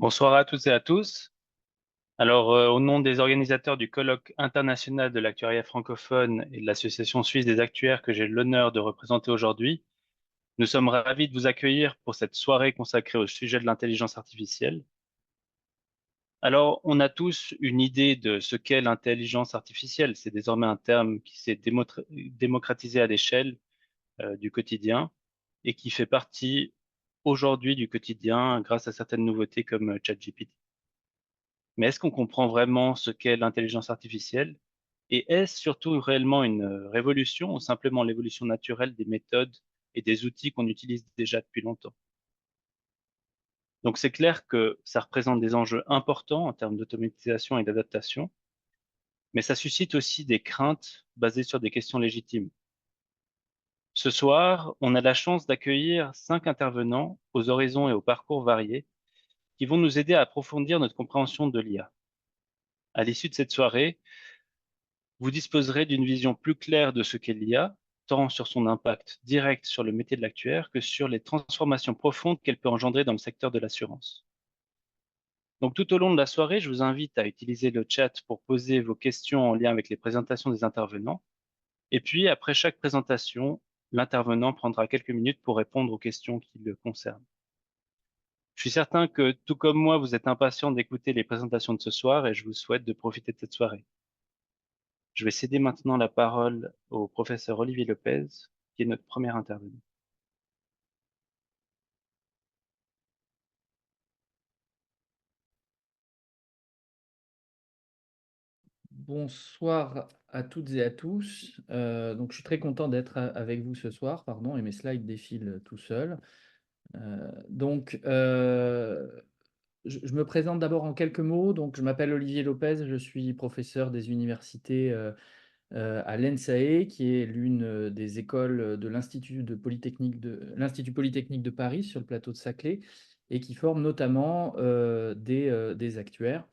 Bonsoir à toutes et à tous. Alors, au nom des organisateurs du colloque international de l'actuariat francophone et de l'Association suisse des actuaires que j'ai l'honneur de représenter aujourd'hui, nous sommes ravis de vous accueillir pour cette soirée consacrée au sujet de l'intelligence artificielle. Alors, on a tous une idée de ce qu'est l'intelligence artificielle. C'est désormais un terme qui s'est démocratisé à l'échelle du quotidien et qui fait partie aujourd'hui du quotidien grâce à certaines nouveautés comme ChatGPT. Mais est-ce qu'on comprend vraiment ce qu'est l'intelligence artificielle? Et est-ce surtout réellement une révolution ou simplement l'évolution naturelle des méthodes et des outils qu'on utilise déjà depuis longtemps? Donc c'est clair que ça représente des enjeux importants en termes d'automatisation et d'adaptation, mais ça suscite aussi des craintes basées sur des questions légitimes. Ce soir, on a la chance d'accueillir 5 intervenants aux horizons et aux parcours variés qui vont nous aider à approfondir notre compréhension de l'IA. À l'issue de cette soirée, vous disposerez d'une vision plus claire de ce qu'est l'IA, tant sur son impact direct sur le métier de l'actuaire que sur les transformations profondes qu'elle peut engendrer dans le secteur de l'assurance. Donc tout au long de la soirée, je vous invite à utiliser le chat pour poser vos questions en lien avec les présentations des intervenants. Et puis, après chaque présentation, l'intervenant prendra quelques minutes pour répondre aux questions qui le concernent. Je suis certain que, tout comme moi, vous êtes impatient d'écouter les présentations de ce soir et je vous souhaite de profiter de cette soirée. Je vais céder maintenant la parole au professeur Olivier Lopez, qui est notre premier intervenant. Bonsoir à toutes et à tous. Donc, je suis très content d'être avec vous ce soir, pardon, et mes slides défilent tout seuls. Donc, je me présente d'abord en quelques mots. Donc, je m'appelle Olivier Lopez, je suis professeur des universités à l'ENSAE, qui est l'une des écoles de l'Institut Polytechnique de Paris, sur le plateau de Saclay, et qui forme notamment des actuaires.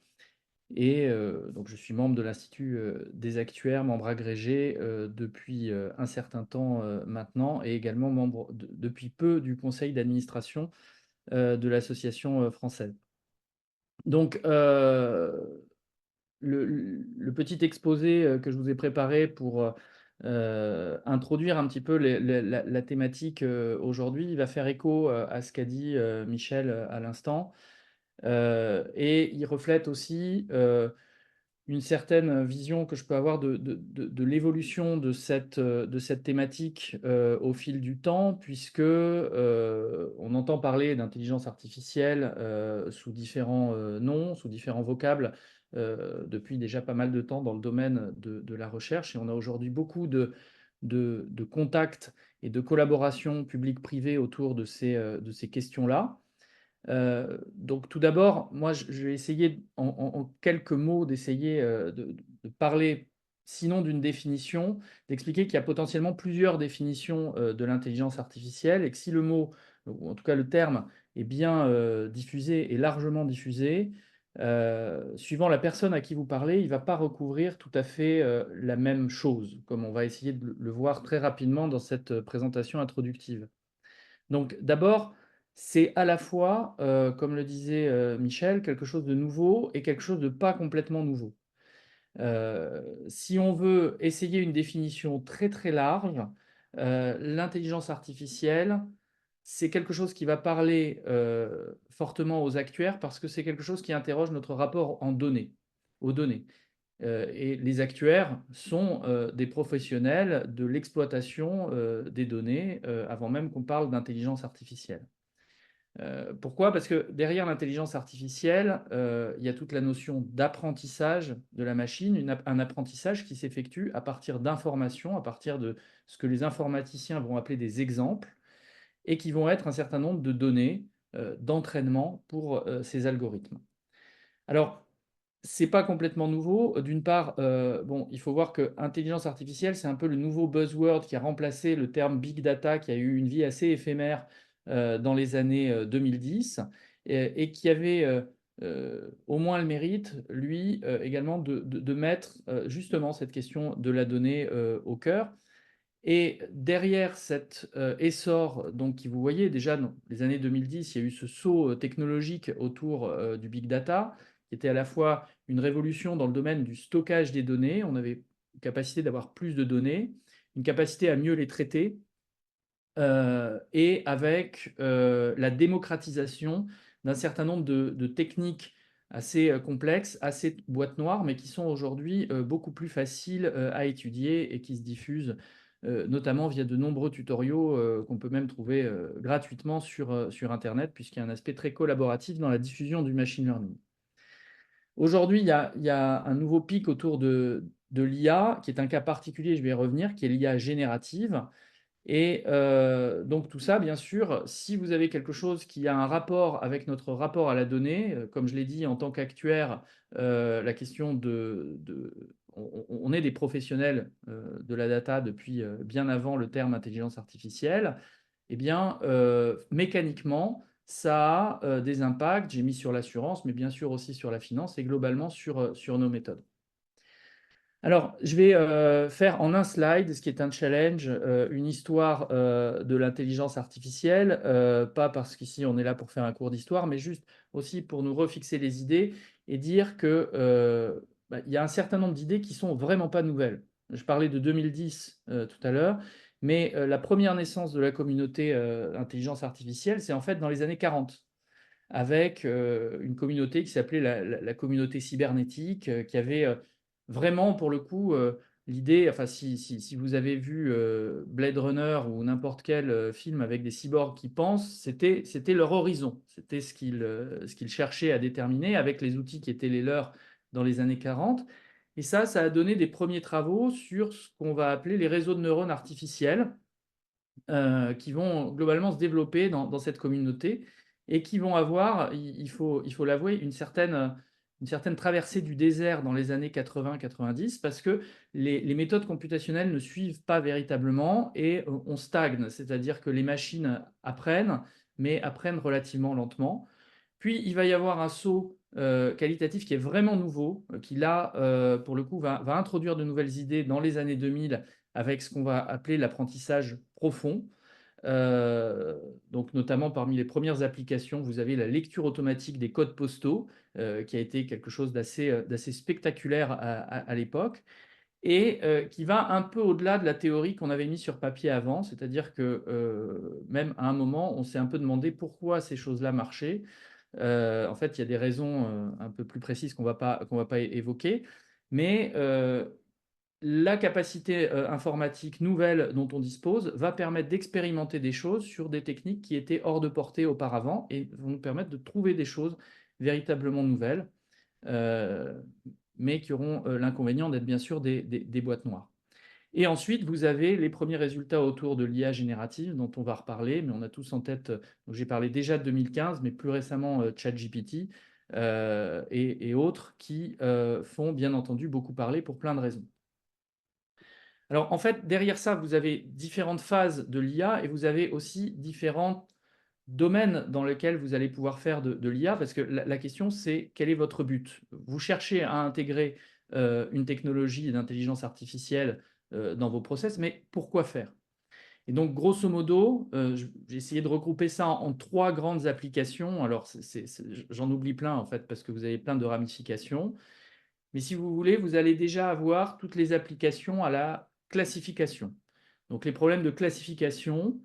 Et donc je suis membre de l'Institut, des actuaires, membre agrégé, depuis, un certain temps, maintenant, et également membre depuis peu du conseil d'administration, de l'association, française. Donc le petit exposé, que je vous ai préparé pour, introduire un petit peu la thématique, aujourd'hui, il va faire écho, à ce qu'a dit, Michel, à l'instant. Et il reflète aussi, une certaine vision que je peux avoir de l'évolution de cette thématique, au fil du temps, puisque, on entend parler d'intelligence artificielle, sous différents, noms, sous différents vocables, depuis déjà pas mal de temps dans le domaine de la recherche, et on a aujourd'hui beaucoup de contacts et de collaborations publiques-privées autour de ces questions-là. Donc tout d'abord, moi je vais essayer en quelques mots d'essayer, de parler, sinon d'une définition, d'expliquer qu'il y a potentiellement plusieurs définitions, de l'intelligence artificielle, et que si le mot, ou en tout cas le terme, est bien, diffusé et largement diffusé, suivant la personne à qui vous parlez, il ne va pas recouvrir tout à fait, la même chose, comme on va essayer de le voir très rapidement dans cette, présentation introductive. Donc d'abord, c'est à la fois, comme le disait, Michel, quelque chose de nouveau et quelque chose de pas complètement nouveau. Si on veut essayer une définition très, très large, l'intelligence artificielle, c'est quelque chose qui va parler, fortement aux actuaires, parce que c'est quelque chose qui interroge notre rapport aux données. Et les actuaires sont, des professionnels de l'exploitation, des données, avant même qu'on parle d'intelligence artificielle. Pourquoi? Parce que derrière l'intelligence artificielle, il y a toute la notion d'apprentissage de la machine, un apprentissage qui s'effectue à partir d'informations, à partir de ce que les informaticiens vont appeler des exemples, et qui vont être un certain nombre de données, d'entraînement pour, ces algorithmes. Alors, c'est pas complètement nouveau. D'une part, bon, il faut voir que intelligence artificielle, c'est un peu le nouveau buzzword qui a remplacé le terme big data, qui a eu une vie assez éphémère, dans les années, 2010, et qui avait, au moins le mérite, lui, également de mettre, justement cette question de la donnée, au cœur. Et derrière cet essor, donc, qui vous voyez déjà dans les années 2010, il y a eu ce saut technologique autour du big data, qui était à la fois une révolution dans le domaine du stockage des données. On avait une capacité d'avoir plus de données, une capacité à mieux les traiter, et avec la démocratisation d'un certain nombre de techniques assez complexes, assez boîte noire, mais qui sont aujourd'hui beaucoup plus faciles à étudier et qui se diffusent notamment via de nombreux tutoriaux qu'on peut même trouver gratuitement sur Internet, puisqu'il y a un aspect très collaboratif dans la diffusion du machine learning. Aujourd'hui, il y a un nouveau pic autour de l'IA, qui est un cas particulier, je vais y revenir, qui est l'IA générative. Et donc tout ça, bien sûr, si vous avez quelque chose qui a un rapport avec notre rapport à la donnée, comme je l'ai dit en tant qu'actuaire, la question on est des professionnels de la data depuis bien avant le terme intelligence artificielle. Eh bien, mécaniquement, ça a des impacts. J'ai mis sur l'assurance, mais bien sûr aussi sur la finance et globalement sur nos méthodes. Alors, je vais faire en un slide, ce qui est un challenge, une histoire de l'intelligence artificielle, pas parce qu'ici on est là pour faire un cours d'histoire, mais juste aussi pour nous refixer les idées et dire que il y a un certain nombre d'idées qui sont vraiment pas nouvelles. Je parlais de 2010 tout à l'heure, mais la première naissance de la communauté intelligence artificielle, c'est en fait dans les années 40, avec une communauté qui s'appelait la communauté cybernétique, qui avait vraiment, pour le coup, l'idée, enfin, si vous avez vu Blade Runner ou n'importe quel film avec des cyborgs qui pensent, c'était leur horizon. C'était ce qu'ils cherchaient à déterminer avec les outils qui étaient les leurs dans les années 40. Et ça a donné des premiers travaux sur ce qu'on va appeler les réseaux de neurones artificiels, qui vont globalement se développer dans cette communauté et qui vont avoir, il faut l'avouer, une certaine traversée du désert dans les années 80-90, parce que les méthodes computationnelles ne suivent pas véritablement et on stagne. C'est-à-dire que les machines apprennent, mais apprennent relativement lentement. Puis il va y avoir un saut qualitatif qui est vraiment nouveau, qui là, pour le coup, va introduire de nouvelles idées dans les années 2000 avec ce qu'on va appeler l'apprentissage profond. Heu, donc notamment parmi les premières applications, vous avez la lecture automatique des codes postaux, qui a été quelque chose d'assez spectaculaire à l'époque et qui va un peu au-delà de la théorie qu'on avait mis sur papier avant. C'est-à-dire que, même à un moment, on s'est un peu demandé pourquoi ces choses-là marchaient. En fait, il y a des raisons un peu plus précises qu'on va pas évoquer, mais la capacité informatique nouvelle dont on dispose va permettre d'expérimenter des choses sur des techniques qui étaient hors de portée auparavant et vont nous permettre de trouver des choses véritablement nouvelles, heu, mais qui auront l'inconvénient d'être bien sûr des boîtes noires. Et ensuite, vous avez les premiers résultats autour de l'IA générative dont on va reparler, mais on a tous en tête, donc j'ai parlé déjà de 2015, mais plus récemment, ChatGPT, et autres qui font bien entendu beaucoup parler pour plein de raisons. Alors, en fait, derrière ça, vous avez différentes phases de l'IA et vous avez aussi différents domaines dans lesquels vous allez pouvoir faire de l'IA, parce que la question, c'est quel est votre but? Vous cherchez à intégrer une technologie d'intelligence artificielle dans vos process, mais pourquoi faire? Et donc, grosso modo, j'ai essayé de regrouper ça en 3 grandes applications. Alors, j'en oublie plein, en fait, parce que vous avez plein de ramifications. Mais si vous voulez, vous allez déjà avoir toutes les applications à la classification. Donc les problèmes de classification,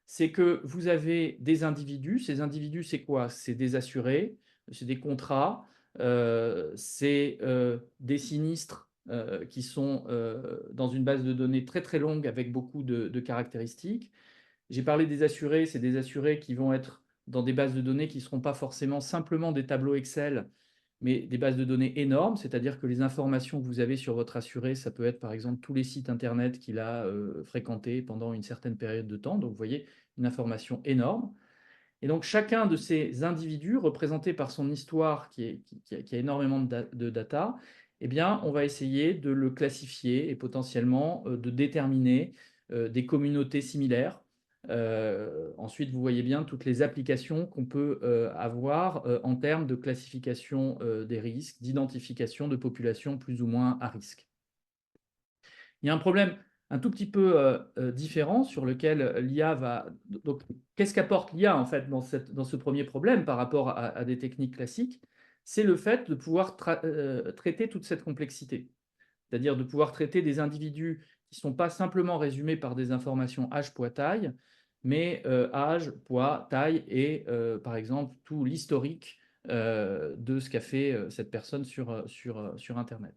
c'est que vous avez des individus. Ces individus, c'est quoi? C'est des assurés, c'est des contrats, c'est des sinistres qui sont dans une base de données très très longue avec beaucoup de caractéristiques. J'ai parlé des assurés, c'est des assurés qui vont être dans des bases de données qui ne seront pas forcément simplement des tableaux Excel, mais des bases de données énormes, c'est-à-dire que les informations que vous avez sur votre assuré, ça peut être par exemple tous les sites internet qu'il a fréquentés pendant une certaine période de temps. Donc vous voyez, une information énorme. Et donc chacun de ces individus, représenté par son histoire qui a énormément de data, eh bien, on va essayer de le classifier et potentiellement de déterminer des communautés similaires. Ensuite, vous voyez bien toutes les applications qu'on peut avoir en termes de classification des risques, d'identification de populations plus ou moins à risque. Il y a un problème un tout petit peu différent sur lequel l'IA va. Donc, qu'est-ce qu'apporte l'IA en fait dans ce premier problème par rapport à des techniques classiques? C'est le fait de pouvoir traiter toute cette complexité. C'est-à-dire de pouvoir traiter des individus qui ne sont pas simplement résumés par des informations âge, poids, taille, mais âge, poids, taille et par exemple tout l'historique de ce qu'a fait cette personne sur Internet.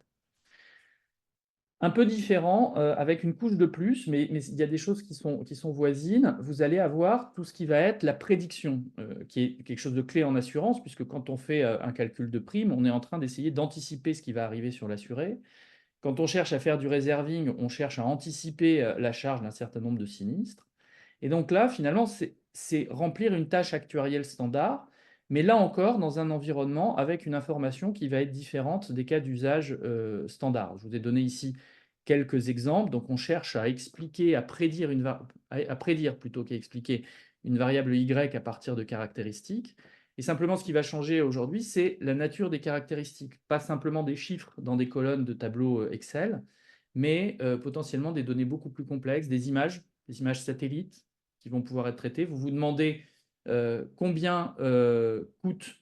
Un peu différent, avec une couche de plus, mais il y a des choses qui sont voisines. Vous allez avoir tout ce qui va être la prédiction, qui est quelque chose de clé en assurance, puisque quand on fait un calcul de prime, on est en train d'essayer d'anticiper ce qui va arriver sur l'assuré. Quand on cherche à faire du reserving, on cherche à anticiper la charge d'un certain nombre de sinistres. Et donc là, finalement, c'est remplir une tâche actuarielle standard, mais là encore, dans un environnement avec une information qui va être différente des cas d'usage standard. Je vous ai donné ici quelques exemples. Donc, on cherche à expliquer, à prédire plutôt qu'à expliquer une variable y à partir de caractéristiques. Et simplement, ce qui va changer aujourd'hui, c'est la nature des caractéristiques. Pas simplement des chiffres dans des colonnes de tableaux Excel, mais potentiellement des données beaucoup plus complexes, des images satellites qui vont pouvoir être traitées. Vous vous demandez combien coûte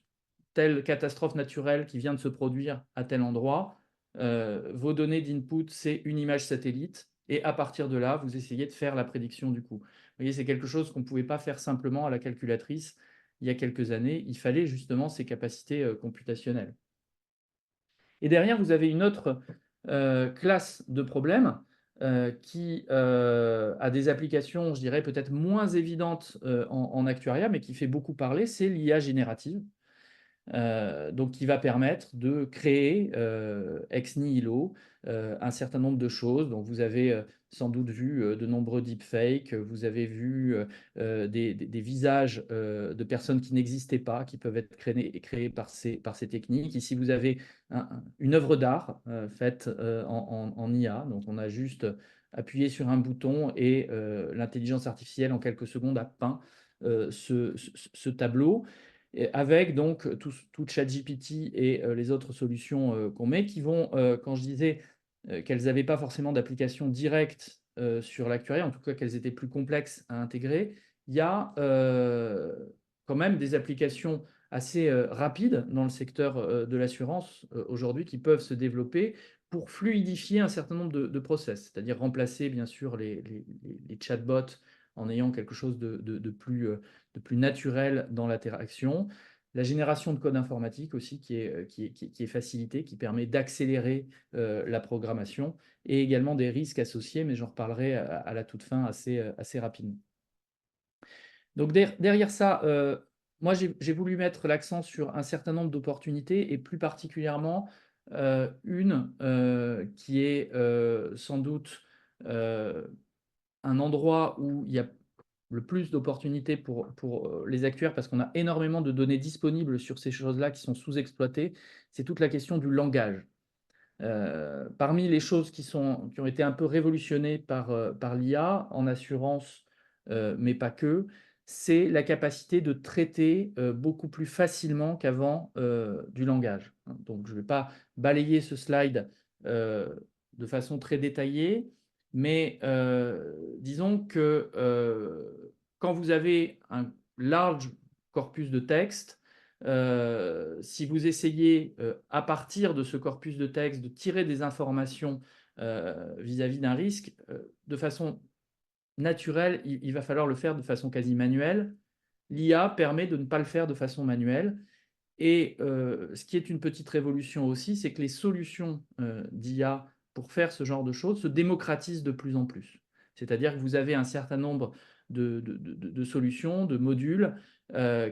telle catastrophe naturelle qui vient de se produire à tel endroit. Vos données d'input, c'est une image satellite. Et à partir de là, vous essayez de faire la prédiction du coût. Vous voyez, c'est quelque chose qu'on ne pouvait pas faire simplement à la calculatrice il y a quelques années. Il fallait justement ces capacités computationnelles. Et derrière, vous avez une autre classe de problèmes qui a des applications, je dirais, peut-être moins évidentes en actuariat, mais qui fait beaucoup parler, c'est l'IA générative. Donc qui va permettre de créer ex nihilo un certain nombre de choses. Donc vous avez sans doute vu de nombreux deepfakes, vous avez vu des visages de personnes qui n'existaient pas, qui peuvent être créés par ces techniques. Ici, vous avez une œuvre d'art faite en IA. Donc on a juste appuyé sur un bouton et l'intelligence artificielle en quelques secondes a peint ce tableau avec donc tout ChatGPT et les autres solutions qu'on met qui vont, quand je disais qu'elles n'avaient pas forcément d'application directe sur l'actuariat, en tout cas qu'elles étaient plus complexes à intégrer, il y a quand même des applications assez rapides dans le secteur de l'assurance aujourd'hui qui peuvent se développer pour fluidifier un certain nombre de process, c'est-à-dire remplacer bien sûr les chatbots en ayant quelque chose de plus naturel dans l'interaction. La génération de code informatique aussi qui est facilitée, qui permet d'accélérer la programmation et également des risques associés, mais j'en reparlerai à la toute fin assez rapidement. Donc derrière ça, moi j'ai voulu mettre l'accent sur un certain nombre d'opportunités et plus particulièrement une qui est sans doute un endroit où il y a le plus d'opportunités pour les actuaires parce qu'on a énormément de données disponibles sur ces choses-là qui sont sous-exploitées, c'est toute la question du langage. Parmi les choses qui ont été un peu révolutionnées par l'IA en assurance, mais pas que, c'est la capacité de traiter beaucoup plus facilement qu'avant du langage. Donc je ne vais pas balayer ce slide de façon très détaillée, mais disons que quand vous avez un large corpus de texte, si vous essayez, à partir de ce corpus de texte, de tirer des informations vis-à-vis d'un risque, de façon naturelle, il va falloir le faire de façon quasi manuelle. L'IA permet de ne pas le faire de façon manuelle. Et ce qui est une petite révolution aussi, c'est que les solutions d'IA pour faire ce genre de choses se démocratisent de plus en plus. C'est-à-dire que vous avez un certain nombre de solutions, de modules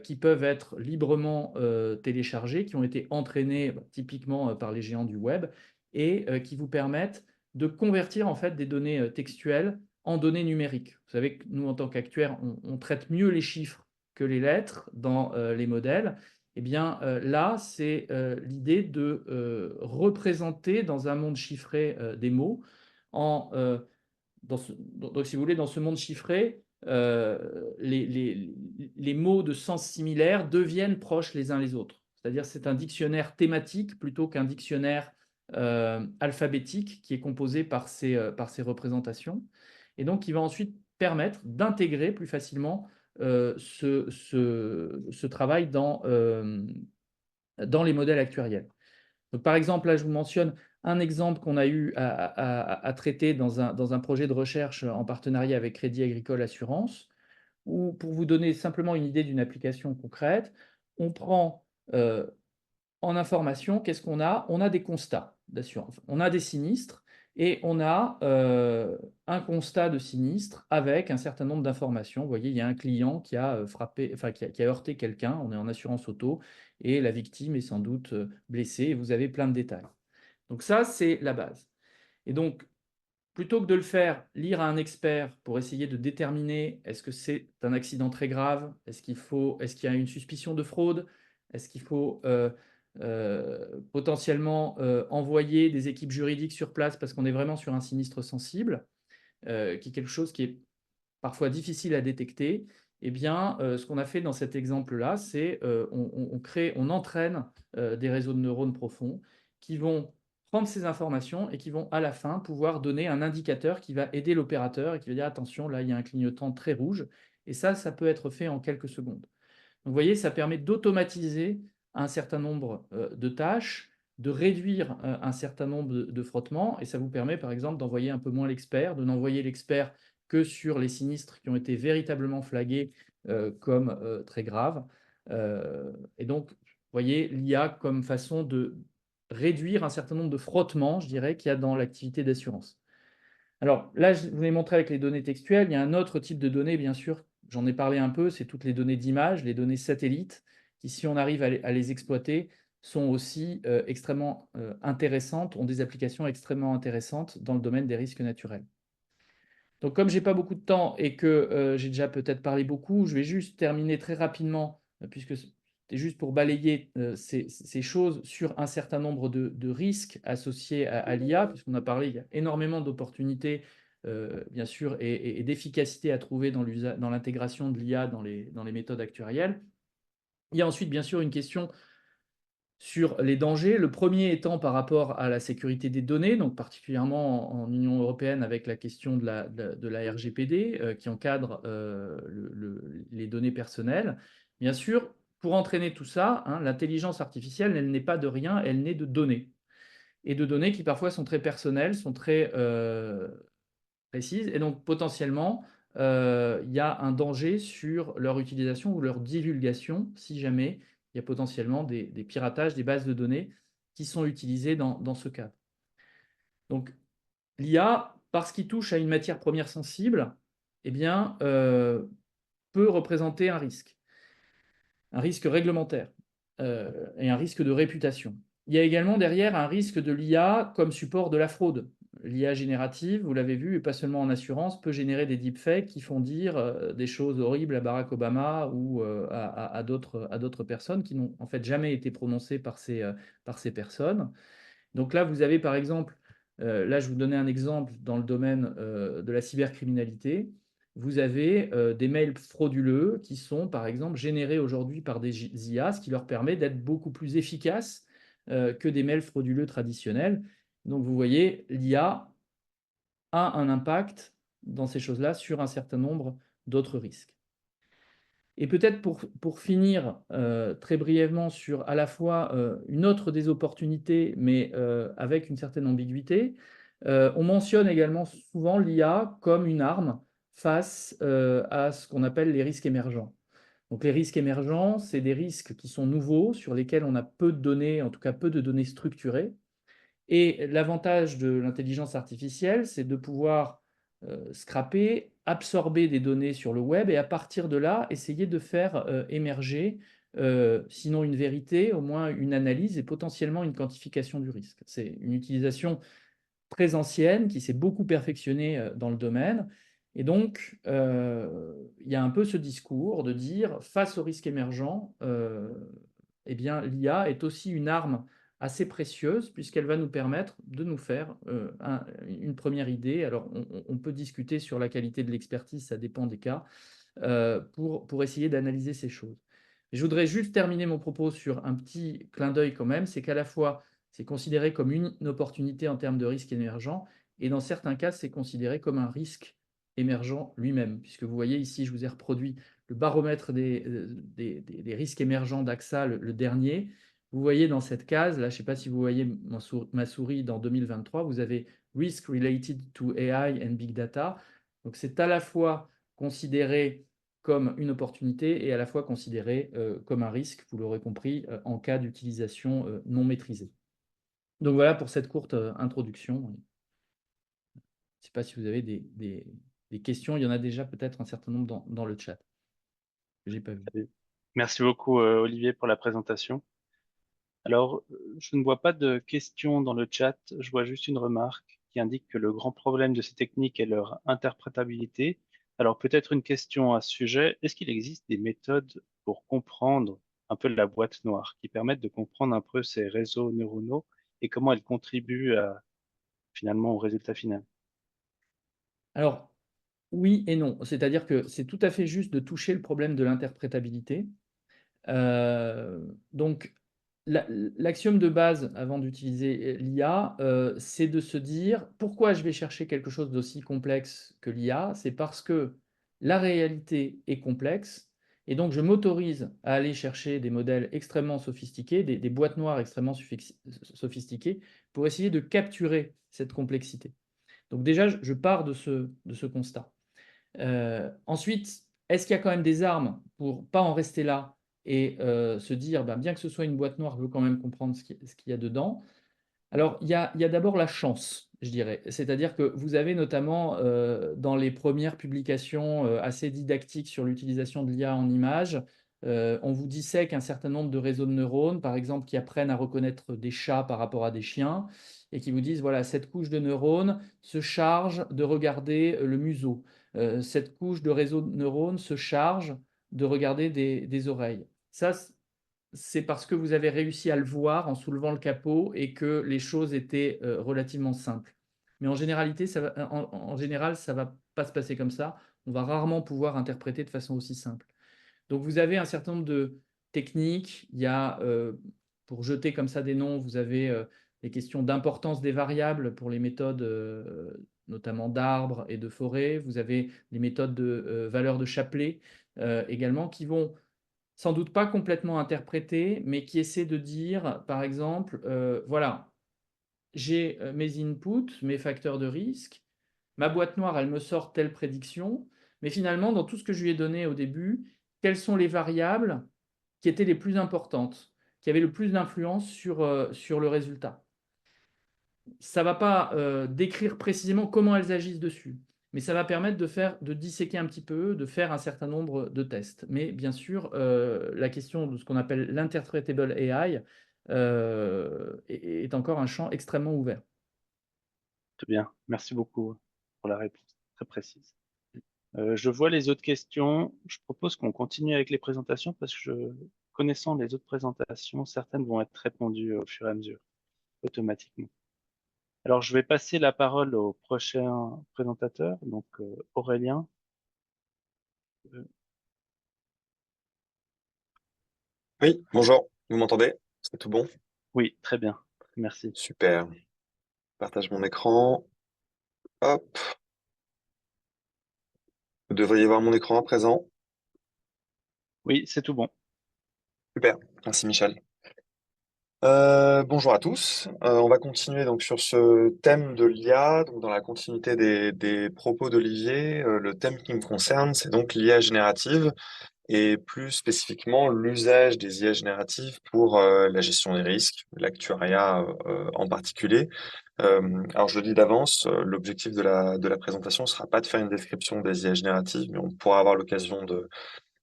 qui peuvent être librement téléchargés, qui ont été entraînés typiquement par les géants du web et qui vous permettent de convertir en fait des données textuelles en données numériques. Vous savez que nous, en tant qu'actuaires, on traite mieux les chiffres que les lettres dans les modèles. Eh bien, là, c'est l'idée de représenter dans un monde chiffré des mots. Donc, si vous voulez, dans ce monde chiffré, les mots de sens similaires deviennent proches les uns les autres. C'est-à-dire c'est un dictionnaire thématique plutôt qu'un dictionnaire alphabétique qui est composé par ces représentations et donc qui va ensuite permettre d'intégrer plus facilement, ce travail dans les modèles actuariels. Donc, par exemple, là, je vous mentionne un exemple qu'on a eu à traiter dans un projet de recherche en partenariat avec Crédit Agricole Assurance, où pour vous donner simplement une idée d'une application concrète, on prend, en information, qu'est-ce qu'on a? On a des constats d'assurance. On a des sinistres et on a, un constat de sinistre avec un certain nombre d'informations. Vous voyez, il y a un client qui a, frappé enfin qui a heurté quelqu'un, on est en assurance auto et la victime est sans doute, blessée et vous avez plein de détails. Donc ça, c'est la base et donc plutôt que de le faire lire à un expert pour essayer de déterminer est-ce que c'est un accident très grave? Est-ce qu'il y a une suspicion de fraude? Est-ce qu'il faut, potentiellement, envoyer des équipes juridiques sur place parce qu'on est vraiment sur un sinistre sensible, qui est quelque chose qui est parfois difficile à détecter? Eh bien, ce qu'on a fait dans cet exemple-là, c'est, on entraîne, des réseaux de neurones profonds qui vont prendre ces informations et qui vont, à la fin, pouvoir donner un indicateur qui va aider l'opérateur et qui va dire: «Attention, là, il y a un clignotant très rouge» et ça peut être fait en quelques secondes. Donc vous voyez, ça permet d'automatiser un certain nombre, de tâches, de réduire, un certain nombre de frottements et ça vous permet, par exemple, d'envoyer un peu moins l'expert, de n'envoyer l'expert que sur les sinistres qui ont été véritablement flagués, comme, très graves. Et donc, vous voyez, l'IA comme façon de réduire un certain nombre de frottements, je dirais, qu'il y a dans l'activité d'assurance. Alors là, je vous ai montré avec les données textuelles, il y a un autre type de données, bien sûr, j'en ai parlé un peu, c'est toutes les données d'image, les données satellites, qui, si on arrive à les exploiter, sont aussi extrêmement intéressantes, ont des applications extrêmement intéressantes dans le domaine des risques naturels. Donc, comme j'ai pas beaucoup de temps et que j'ai déjà peut-être parlé beaucoup, je vais juste terminer très rapidement, puisque c'était juste pour balayer ces choses sur un certain nombre de risques associés à l'IA, puisqu'on a parlé, il y a énormément d'opportunités, bien sûr, et d'efficacité à trouver dans l'intégration de l'IA dans les méthodes actuarielles. Il y a ensuite, bien sûr, une question sur les dangers. Le premier étant par rapport à la sécurité des données, donc particulièrement en Union européenne avec la question de la RGPD, qui encadre, les données personnelles. Bien sûr, pour entraîner tout ça, hein, l'intelligence artificielle, elle n'est pas de rien, elle naît de données et de données qui parfois sont très personnelles, sont très, précises et donc potentiellement, il y a un danger sur leur utilisation ou leur divulgation si jamais il y a potentiellement des piratages des bases de données qui sont utilisées dans ce cadre. Donc l'IA, parce qu'il touche à une matière première sensible, eh bien, peut représenter un risque réglementaire, et un risque de réputation. Il y a également derrière un risque de l'IA comme support de la fraude. L'IA générative, vous l'avez vu, et pas seulement en assurance, peut générer des deepfakes qui font dire, des choses horribles à Barack Obama ou, à d'autres personnes qui n'ont en fait jamais été prononcées par ces personnes. Donc là, vous avez par exemple, là je vous donnais un exemple dans le domaine, de la cybercriminalité. Vous avez, des mails frauduleux qui sont par exemple générés aujourd'hui par des IA, ce qui leur permet d'être beaucoup plus efficaces, que des mails frauduleux traditionnels. Donc vous voyez, l'IA a un impact dans ces choses-là sur un certain nombre d'autres risques. Et peut-être pour finir, très brièvement sur à la fois, une autre des opportunités, mais, avec une certaine ambiguïté, on mentionne également souvent l'IA comme une arme face, à ce qu'on appelle les risques émergents. Donc les risques émergents, c'est des risques qui sont nouveaux, sur lesquels on a peu de données, en tout cas peu de données structurées. Et l'avantage de l'intelligence artificielle, c'est de pouvoir, scraper, absorber des données sur le web et à partir de là, essayer de faire, émerger, sinon une vérité, au moins une analyse et potentiellement une quantification du risque. C'est une utilisation très ancienne qui s'est beaucoup perfectionnée, dans le domaine et donc, il y a un peu ce discours de dire: «Face aux risques émergents, eh bien, l'IA est aussi une arme assez précieuse puisqu'elle va nous permettre de nous faire, une première idée. Alors on peut discuter sur la qualité de l'expertise, ça dépend des cas, pour essayer d'analyser ces choses. Je voudrais juste terminer mon propos sur un petit clin d'œil quand même, c'est qu'à la fois c'est considéré comme une opportunité en termes de risque émergent, et dans certains cas, c'est considéré comme un risque émergent lui-même, puisque vous voyez ici, je vous ai reproduit le baromètre des risques émergents d'AXA, le dernier. Vous voyez dans cette case, là, je ne sais pas si vous voyez ma souris dans 2023, vous avez Risk related to AI and Big Data. Donc c'est à la fois considéré comme une opportunité et à la fois considéré comme un risque, vous l'aurez compris, en cas d'utilisation non maîtrisée. Donc voilà pour cette courte introduction. Je ne sais pas si vous avez des questions. Il y en a déjà peut-être un certain nombre dans le chat que je n'ai pas vu. Merci beaucoup, Olivier, pour la présentation. Alors, je ne vois pas de questions dans le chat, je vois juste une remarque qui indique que le grand problème de ces techniques est leur interprétabilité. Alors, peut-être une question à ce sujet, est-ce qu'il existe des méthodes pour comprendre un peu la boîte noire, qui permettent de comprendre un peu ces réseaux neuronaux et comment elles contribuent finalement au résultat final? Alors, oui et non. C'est-à-dire que c'est tout à fait juste de toucher le problème de l'interprétabilité. Donc, l'axiome de base avant d'utiliser l'IA, c'est de se dire: «Pourquoi je vais chercher quelque chose d'aussi complexe que l'IA? C'est parce que la réalité est complexe et donc je m'autorise à aller chercher des modèles extrêmement sophistiqués, des boîtes noires extrêmement sophistiquées pour essayer de capturer cette complexité». Donc déjà, je pars de ce constat. Ensuite, est-ce qu'il y a quand même des armes pour pas en rester là et se dire: «Ben, bien que ce soit une boîte noire, je veux quand même comprendre ce qu'il y a dedans». Alors, il y a d'abord la chance, je dirais. C'est-à-dire que vous avez notamment, dans les premières publications, assez didactiques sur l'utilisation de l'IA en images, on vous dissèque un certain nombre de réseaux de neurones, par exemple, qui apprennent à reconnaître des chats par rapport à des chiens et qui vous disent: «Voilà, cette couche de neurones se charge de regarder, le museau. Cette couche de réseau de neurones se charge de regarder des oreilles». Ça, c'est parce que vous avez réussi à le voir en soulevant le capot et que les choses étaient, relativement simples. Mais en généralité, en général, ça va pas se passer comme ça. On va rarement pouvoir interpréter de façon aussi simple. Donc vous avez un certain nombre de techniques. Il y a, pour jeter comme ça des noms, vous avez, les questions d'importance des variables pour les méthodes, notamment d'arbres et de forêts. Vous avez les méthodes de, valeurs de Shapley, également qui vont sans doute pas complètement interprété, mais qui essaie de dire, par exemple, voilà, j'ai, mes inputs, mes facteurs de risque, ma boîte noire, elle me sort telle prédiction, mais finalement, dans tout ce que je lui ai donné au début, quelles sont les variables qui étaient les plus importantes, qui avaient le plus d'influence sur le résultat? Ça va pas, décrire précisément comment elles agissent dessus, mais ça va permettre de disséquer un petit peu, de faire un certain nombre de tests. Mais bien sûr, la question de ce qu'on appelle l'interpretable AI, est encore un champ extrêmement ouvert. Très bien, merci beaucoup pour la réponse très précise. Je vois les autres questions. Je propose qu'on continue avec les présentations parce que connaissant les autres présentations, certaines vont être répondues au fur et à mesure, automatiquement. Alors, je vais passer la parole au prochain présentateur, donc Aurélien. Euh, Oui, bonjour, vous m'entendez? C'est tout bon? oui, très bien, merci. Super. Partage mon écran. Hop, vous devriez voir mon écran à présent. Oui, c'est tout bon. Super, merci Michel. Bonjour à tous. On va continuer donc sur ce thème de l'IA, donc dans la continuité des propos d'Olivier. Le thème qui me concerne, c'est donc l'IA générative et plus spécifiquement l'usage des IA génératives pour la gestion des risques, l'actuariat en particulier. Alors je le dis d'avance, l'objectif de la présentation ne sera pas de faire une description des IA génératives, mais on pourra avoir l'occasion de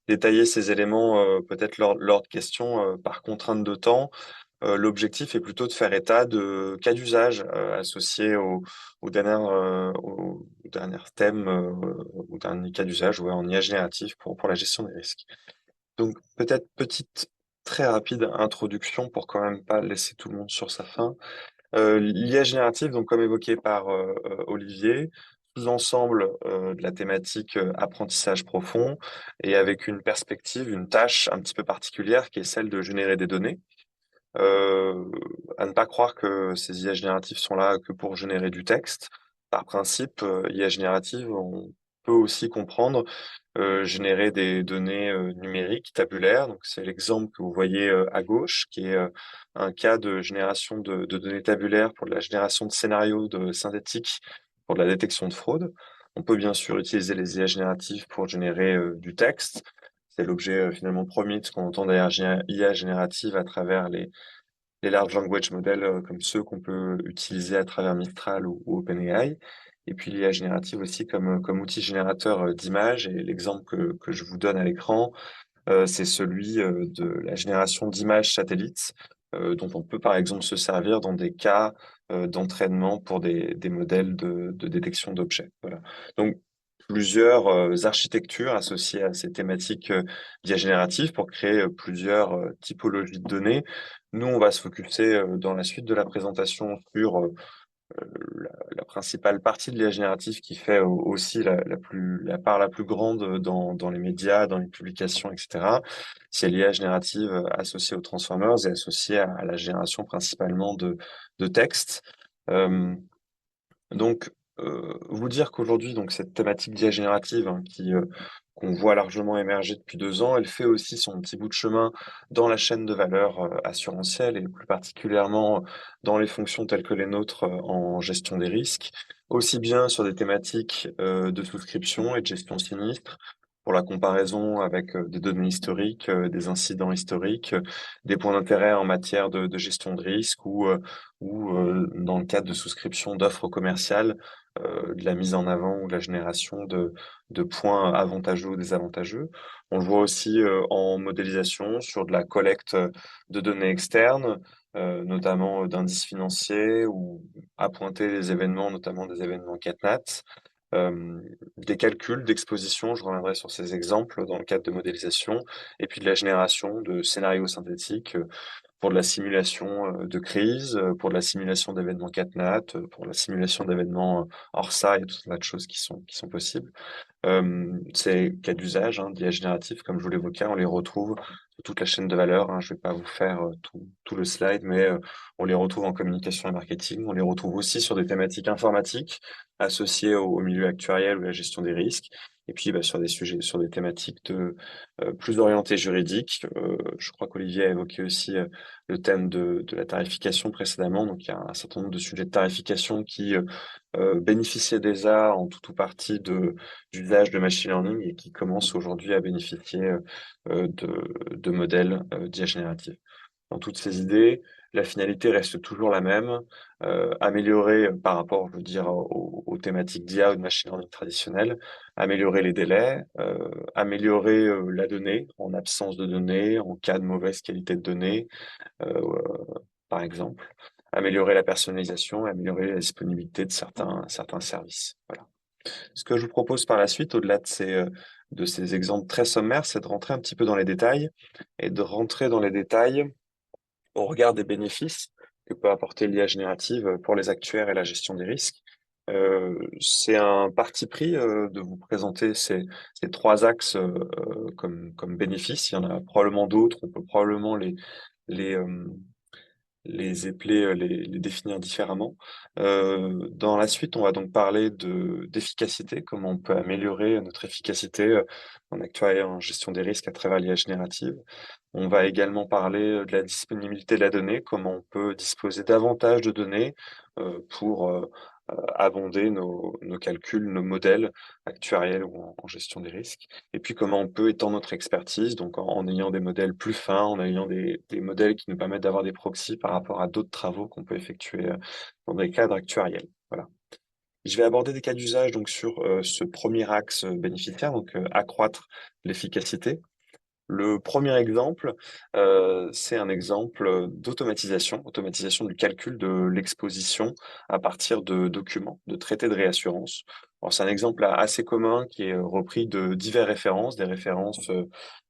détailler ces éléments peut-être lors de questions par contrainte de temps. L'objectif est plutôt de faire état de cas d'usage associés aux derniers thèmes, aux derniers cas d'usage ouais, en IA générative pour la gestion des risques. Donc peut-être petite, très rapide introduction pour quand même pas laisser tout le monde sur sa faim. L'IA générative, donc comme évoqué par Olivier, sous-ensemble de la thématique apprentissage profond et avec une perspective, une tâche un petit peu particulière qui est celle de générer des données. À ne pas croire que ces IA génératives sont là que pour générer du texte. Par principe, IA générative, on peut aussi comprendre générer des données numériques, tabulaires. Donc, c'est l'exemple que vous voyez à gauche, qui est un cas de génération de données tabulaires pour de la génération de scénarios synthétiques pour de la détection de fraude. On peut bien sûr utiliser les IA génératives pour générer du texte. C'est l'objet finalement premier de ce qu'on entend derrière IA générative à travers les large language models comme ceux qu'on peut utiliser à travers Mistral ou OpenAI. Et puis l'IA générative aussi comme outil générateur d'images. Et l'exemple que je vous donne à l'écran, c'est celui de la génération d'images satellites, dont on peut par exemple se servir dans des cas d'entraînement pour des modèles de détection d'objets. Voilà. Donc, plusieurs architectures associées à ces thématiques d'IA générative pour créer plusieurs typologies de données. Nous, on va se focuser dans la suite de la présentation sur la principale partie de l'IA générative qui fait aussi la part la plus grande dans les médias, dans les publications, etc. C'est l'IA générative associée aux transformers et associée à la génération principalement de textes. Donc, vous dire qu'aujourd'hui, donc cette thématique d'IA générative hein, qu'on voit largement émerger depuis 2 ans, elle fait aussi son petit bout de chemin dans la chaîne de valeur assurantielle et plus particulièrement dans les fonctions telles que les nôtres en gestion des risques, aussi bien sur des thématiques de souscription et de gestion sinistre, pour la comparaison avec des données historiques, des incidents historiques, des points d'intérêt en matière de gestion de risque ou dans le cadre de souscription d'offres commerciales, de la mise en avant ou de la génération de points avantageux ou désavantageux. On le voit aussi en modélisation sur de la collecte de données externes, notamment d'indices financiers ou à pointer les événements, notamment des événements CatNat. Des calculs d'exposition, je reviendrai sur ces exemples dans le cadre de modélisation, et puis de la génération de scénarios synthétiques pour de la simulation de crise, pour de la simulation d'événements CatNat, pour la simulation d'événements hors ça, il y a tout un tas de choses qui sont possibles. Ces cas d'usage d'IA générative, comme je vous l'évoquais, on les retrouve sur toute la chaîne de valeur. Je ne vais pas vous faire tout le slide, mais on les retrouve en communication et marketing. On les retrouve aussi sur des thématiques informatiques associées au milieu actuariel ou à la gestion des risques. Et puis sur des sujets, sur des thématiques plus orientées juridiques. Je crois qu'Olivier a évoqué aussi le thème de la tarification précédemment. Donc il y a un certain nombre de sujets de tarification qui bénéficiaient déjà en tout ou partie d'usage de machine learning et qui commencent aujourd'hui à bénéficier de modèles d'IA générative. Dans toutes ces idées, la finalité reste toujours la même, améliorer par rapport, je veux dire, aux thématiques d'IA ou de machine learning traditionnelles, améliorer les délais, améliorer la donnée en absence de données, en cas de mauvaise qualité de données, par exemple, améliorer la personnalisation, améliorer la disponibilité de certains services. Voilà. Ce que je vous propose par la suite, au-delà de ces exemples très sommaires, c'est de rentrer un petit peu dans les détails et de rentrer dans les détails au regard des bénéfices que peut apporter l'IA générative pour les actuaires et la gestion des risques. C'est un parti pris de vous présenter ces 3 axes comme bénéfices. Il y en a probablement d'autres. On peut probablement les épeler, les définir différemment. Dans la suite, on va donc parler d'efficacité, comment on peut améliorer notre efficacité en actuariat et en gestion des risques à travers l'IA générative. On va également parler de la disponibilité de la donnée, comment on peut disposer davantage de données pour abonder nos calculs, nos modèles actuariels ou en gestion des risques. Et puis comment on peut étendre notre expertise, donc en ayant des modèles plus fins, en ayant des modèles qui nous permettent d'avoir des proxys par rapport à d'autres travaux qu'on peut effectuer dans des cadres actuariels. Voilà. Je vais aborder des cas d'usage donc sur ce premier axe bénéficiaire, donc accroître l'efficacité. Le premier exemple, c'est un exemple d'automatisation, automatisation du calcul de l'exposition à partir de documents, de traités de réassurance. Alors, c'est un exemple assez commun qui est repris de diverses références, des références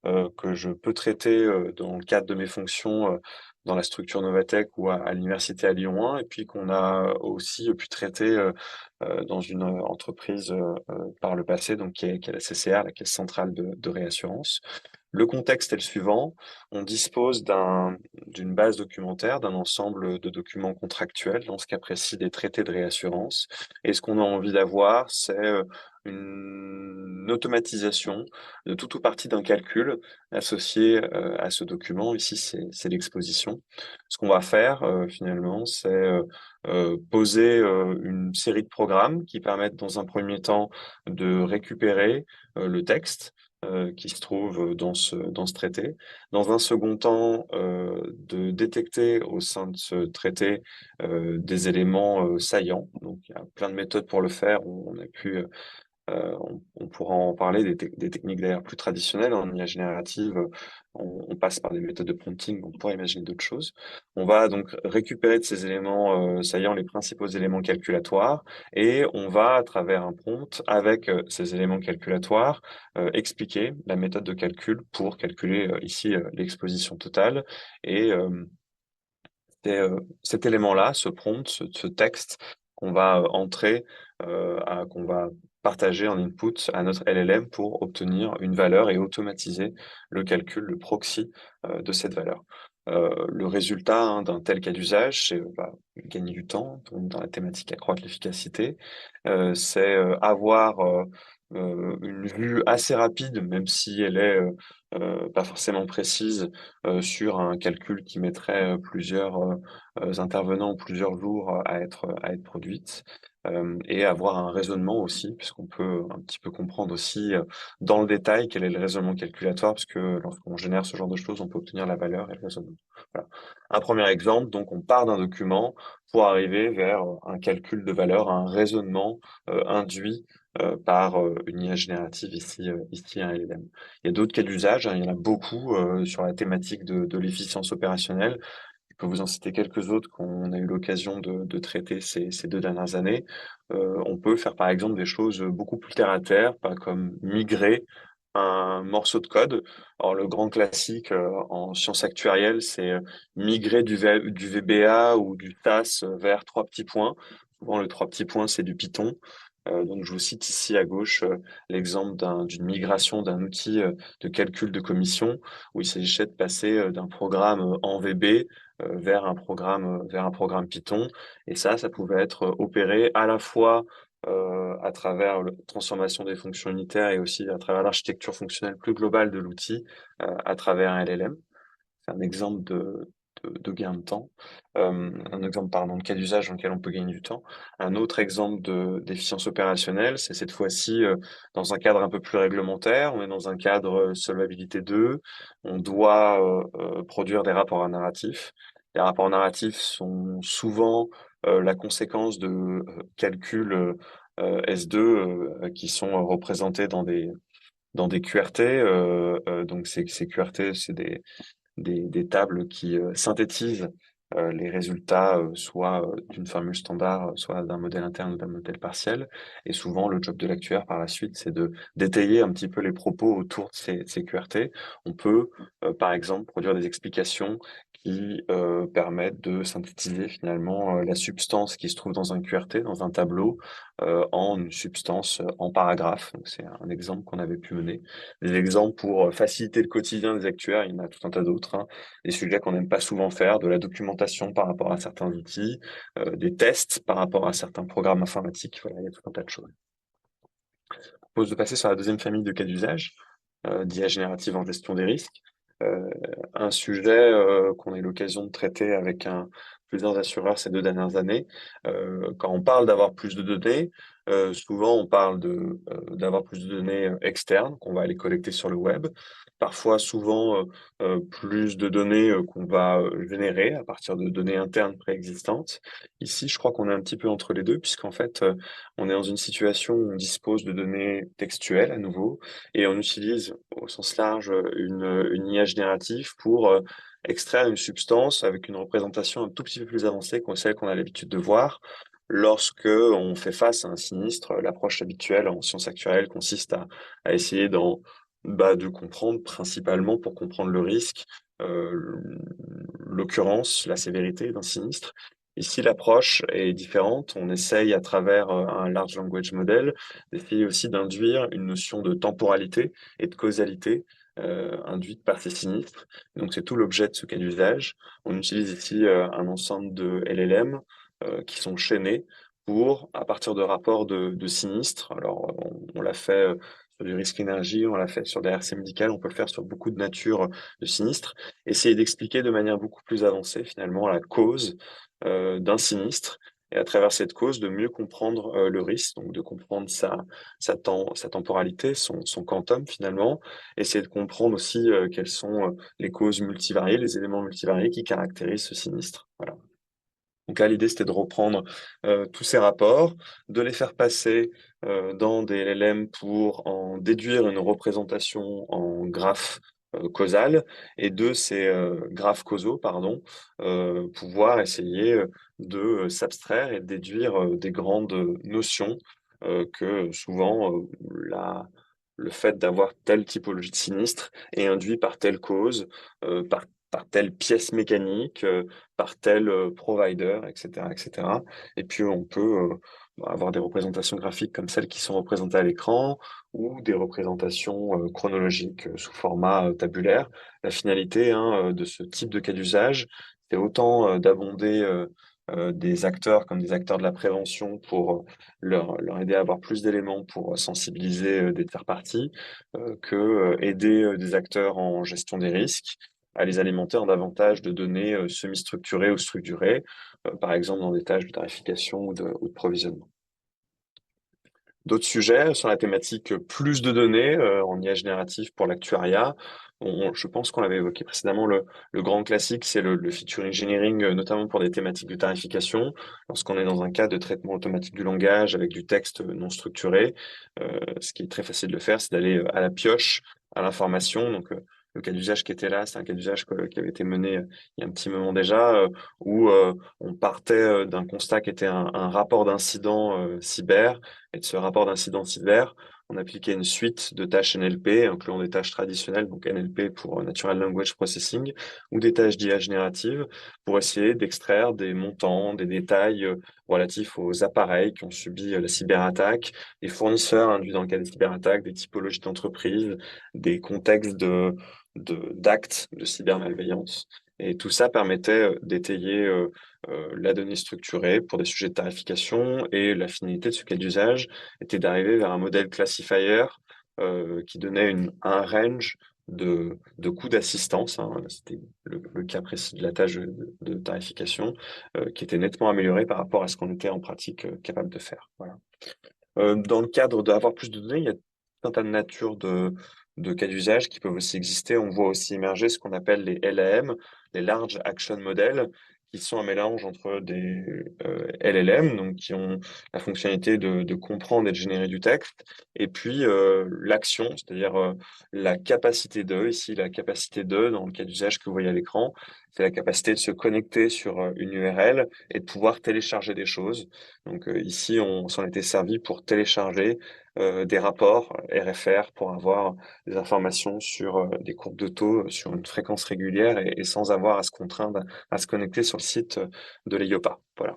que je peux traiter dans le cadre de mes fonctions dans la structure Novatech ou à l'université à Lyon 1, et puis qu'on a aussi pu traiter dans une entreprise par le passé, donc qui est la CCR, la Caisse centrale de réassurance. Le contexte est le suivant. On dispose d'une base documentaire, d'un ensemble de documents contractuels, dans ce cas précis des traités de réassurance. Et ce qu'on a envie d'avoir, c'est une automatisation de tout ou partie d'un calcul associé à ce document. Ici, c'est l'exposition. Ce qu'on va faire, finalement, c'est poser une série de programmes qui permettent, dans un premier temps, de récupérer le texte qui se trouve dans ce traité. Dans un second temps, de détecter au sein de ce traité des éléments saillants. Donc, il y a plein de méthodes pour le faire. On a pu on pourra en parler des techniques d'ailleurs plus traditionnelles en IA générative. On passe par des méthodes de prompting, on pourrait imaginer d'autres choses. On va donc récupérer de ces éléments saillants les principaux éléments calculatoires et on va, à travers un prompt, avec ces éléments calculatoires, expliquer la méthode de calcul pour calculer ici l'exposition totale. Et cet élément-là, ce prompt, ce texte qu'on va entrer, qu'on va partager en input à notre LLM pour obtenir une valeur et automatiser le calcul, le proxy de cette valeur. Le résultat d'un tel cas d'usage, c'est gagner du temps, donc dans la thématique accroître l'efficacité, c'est avoir une vue assez rapide, même si elle est pas forcément précise, sur un calcul qui mettrait plusieurs intervenants, plusieurs jours à être produite. Et avoir un raisonnement aussi, puisqu'on peut un petit peu comprendre aussi dans le détail quel est le raisonnement calculatoire, parce que lorsqu'on génère ce genre de choses, on peut obtenir la valeur et le raisonnement. Voilà. Un premier exemple, donc on part d'un document pour arriver vers un calcul de valeur, un raisonnement induit par une IA générative, ici un LLM. Il y a d'autres cas d'usage, il y en a beaucoup sur la thématique de l'efficience opérationnelle. Je peux vous en citer quelques autres qu'on a eu l'occasion de traiter ces 2 dernières années. On peut faire par exemple des choses beaucoup plus terre à terre, pas comme migrer un morceau de code. Alors le grand classique en sciences actuarielles, c'est migrer du VBA ou du SAS vers 3 petits points. Souvent, le 3 petits points, c'est du Python. Donc, je vous cite ici à gauche l'exemple d'une migration d'un outil de calcul de commission où il s'agissait de passer d'un programme en VB vers un programme Python. Et ça pouvait être opéré à la fois à travers la transformation des fonctions unitaires et aussi à travers l'architecture fonctionnelle plus globale de l'outil à travers un LLM. C'est un exemple de gain de temps, un exemple, pardon, de cas d'usage dans lequel on peut gagner du temps. Un autre exemple d'efficience opérationnelle, c'est cette fois-ci dans un cadre un peu plus réglementaire. On est dans un cadre solvabilité 2. On doit produire des rapports narratifs. Les rapports narratifs sont souvent la conséquence de calculs S2 qui sont représentés dans des QRT. Donc ces QRT, c'est des tables qui synthétisent les résultats soit d'une formule standard, soit d'un modèle interne ou d'un modèle partiel. Et souvent, le job de l'actuaire par la suite, c'est de détailler un petit peu les propos autour de ces QRT. On peut, par exemple, produire des explications qui permettent de synthétiser finalement la substance qui se trouve dans un QRT, dans un tableau, en une substance en paragraphe. Donc, c'est un exemple qu'on avait pu mener. Des exemples pour faciliter le quotidien des actuaires, il y en a tout un tas d'autres, hein. Des sujets qu'on n'aime pas souvent faire, de la documentation par rapport à certains outils, des tests par rapport à certains programmes informatiques. Voilà, il y a tout un tas de choses. Je propose de passer sur la deuxième famille de cas d'usage, d'IA générative en gestion des risques. Un sujet qu'on a eu l'occasion de traiter avec plusieurs assureurs ces 2 dernières années. Quand on parle d'avoir plus de données, souvent on parle d'avoir plus de données externes qu'on va aller collecter sur le web. Parfois, souvent, plus de données qu'on va générer à partir de données internes préexistantes. Ici, je crois qu'on est un petit peu entre les deux, puisqu'en fait, on est dans une situation où on dispose de données textuelles à nouveau, et on utilise au sens large une IA générative pour extraire une substance avec une représentation un tout petit peu plus avancée que celle qu'on a l'habitude de voir. Lorsque on fait face à un sinistre, l'approche habituelle en sciences actuarielles consiste à essayer de comprendre principalement pour comprendre le risque, l'occurrence, la sévérité d'un sinistre. Ici, l'approche est différente. On essaye à travers un large language model d'essayer aussi d'induire une notion de temporalité et de causalité induites par ces sinistres. Donc, c'est tout l'objet de ce cas d'usage. On utilise ici un ensemble de LLM qui sont chaînés pour, à partir de rapports de sinistres, alors on l'a fait sur du risque énergie, on l'a fait sur des RC médicales, on peut le faire sur beaucoup de natures de sinistres, essayer d'expliquer de manière beaucoup plus avancée finalement la cause d'un sinistre, et à travers cette cause de mieux comprendre le risque, donc de comprendre sa temporalité, son quantum finalement, essayer de comprendre aussi quelles sont les causes multivariées, les éléments multivariés qui caractérisent ce sinistre. Voilà. Donc là, l'idée, c'était de reprendre tous ces rapports, de les faire passer dans des LLM pour en déduire une représentation en graphe causal, et de ces graphes causaux, pardon, pouvoir essayer de s'abstraire et de déduire des grandes notions que souvent le fait d'avoir telle typologie de sinistre est induit par telle cause, par telle pièce mécanique, par tel provider, etc., etc. Et puis on peut avoir des représentations graphiques comme celles qui sont représentées à l'écran, ou des représentations chronologiques sous format tabulaire. La finalité de ce type de cas d'usage, c'est autant d'abonder des acteurs comme des acteurs de la prévention pour leur aider à avoir plus d'éléments pour sensibiliser des tiers parties, que aider des acteurs en gestion des risques à les alimenter en davantage de données semi-structurées ou structurées, par exemple dans des tâches de tarification ou de provisionnement. D'autres sujets sur la thématique plus de données en IA générative pour l'actuariat. Je pense qu'on l'avait évoqué précédemment, le grand classique, c'est le feature engineering, notamment pour des thématiques de tarification. Lorsqu'on est dans un cas de traitement automatique du langage avec du texte non structuré, ce qui est très facile de faire, c'est d'aller à la pioche, à l'information. Donc, le cas d'usage qui était là, c'est un cas d'usage qui avait été mené il y a un petit moment déjà, où on partait d'un constat qui était un rapport d'incident cyber, et de ce rapport d'incident cyber, on appliquait une suite de tâches NLP, incluant des tâches traditionnelles, donc NLP pour Natural Language Processing, ou des tâches d'IA générative, pour essayer d'extraire des montants, des détails relatifs aux appareils qui ont subi la cyberattaque, des fournisseurs induits dans le cas des cyberattaques, des typologies d'entreprises, des contextes d'actes de cybermalveillance. Et tout ça permettait d'étayer la donnée structurée pour des sujets de tarification, et la finalité de ce cas d'usage était d'arriver vers un modèle classifier qui donnait un range de coûts d'assistance, c'était le cas précis de la tâche de tarification, qui était nettement amélioré par rapport à ce qu'on était en pratique capable de faire. Voilà. Dans le cadre d'avoir plus de données, il y a tout un tas de natures de cas d'usage qui peuvent aussi exister. On voit aussi émerger ce qu'on appelle les LAM, les Large Action Models, qui sont un mélange entre des LLM, donc qui ont la fonctionnalité de comprendre et de générer du texte, et puis l'action, c'est-à-dire la capacité ici la capacité dans le cas d'usage que vous voyez à l'écran, c'est la capacité de se connecter sur une URL et de pouvoir télécharger des choses. Donc ici, on s'en était servi pour télécharger des rapports RFR pour avoir des informations sur des courbes de taux sur une fréquence régulière, et sans avoir à se contraindre à se connecter sur le site de l'EIOPA. Voilà.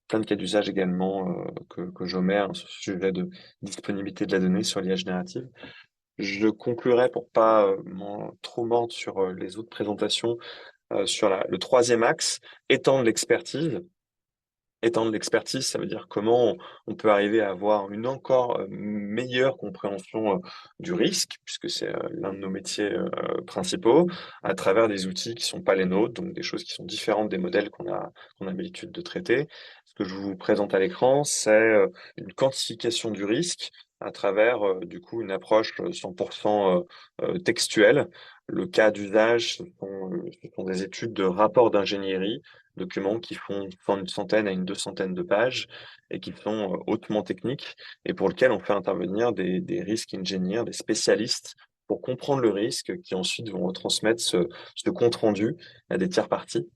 Plein de cas d'usage également que j'omets sur ce sujet de disponibilité de la donnée sur l'IA générative. Je conclurai pour pas trop mordre sur les autres présentations sur le troisième axe, étendre l'expertise. Étendre l'expertise, ça veut dire comment on peut arriver à avoir une encore meilleure compréhension du risque, puisque c'est l'un de nos métiers principaux, à travers des outils qui sont pas les nôtres, donc des choses qui sont différentes des modèles qu'on a l'habitude de traiter. Ce que je vous présente à l'écran, c'est une quantification du risque à travers du coup une approche 100% textuelle. Le cas d'usage, ce sont des études de rapports d'ingénierie, documents qui font une centaine à une 200aine de pages, et qui sont hautement techniques, et pour lesquels on fait intervenir des risk engineers, des spécialistes, pour comprendre le risque, qui ensuite vont retransmettre ce compte-rendu à des tiers parties.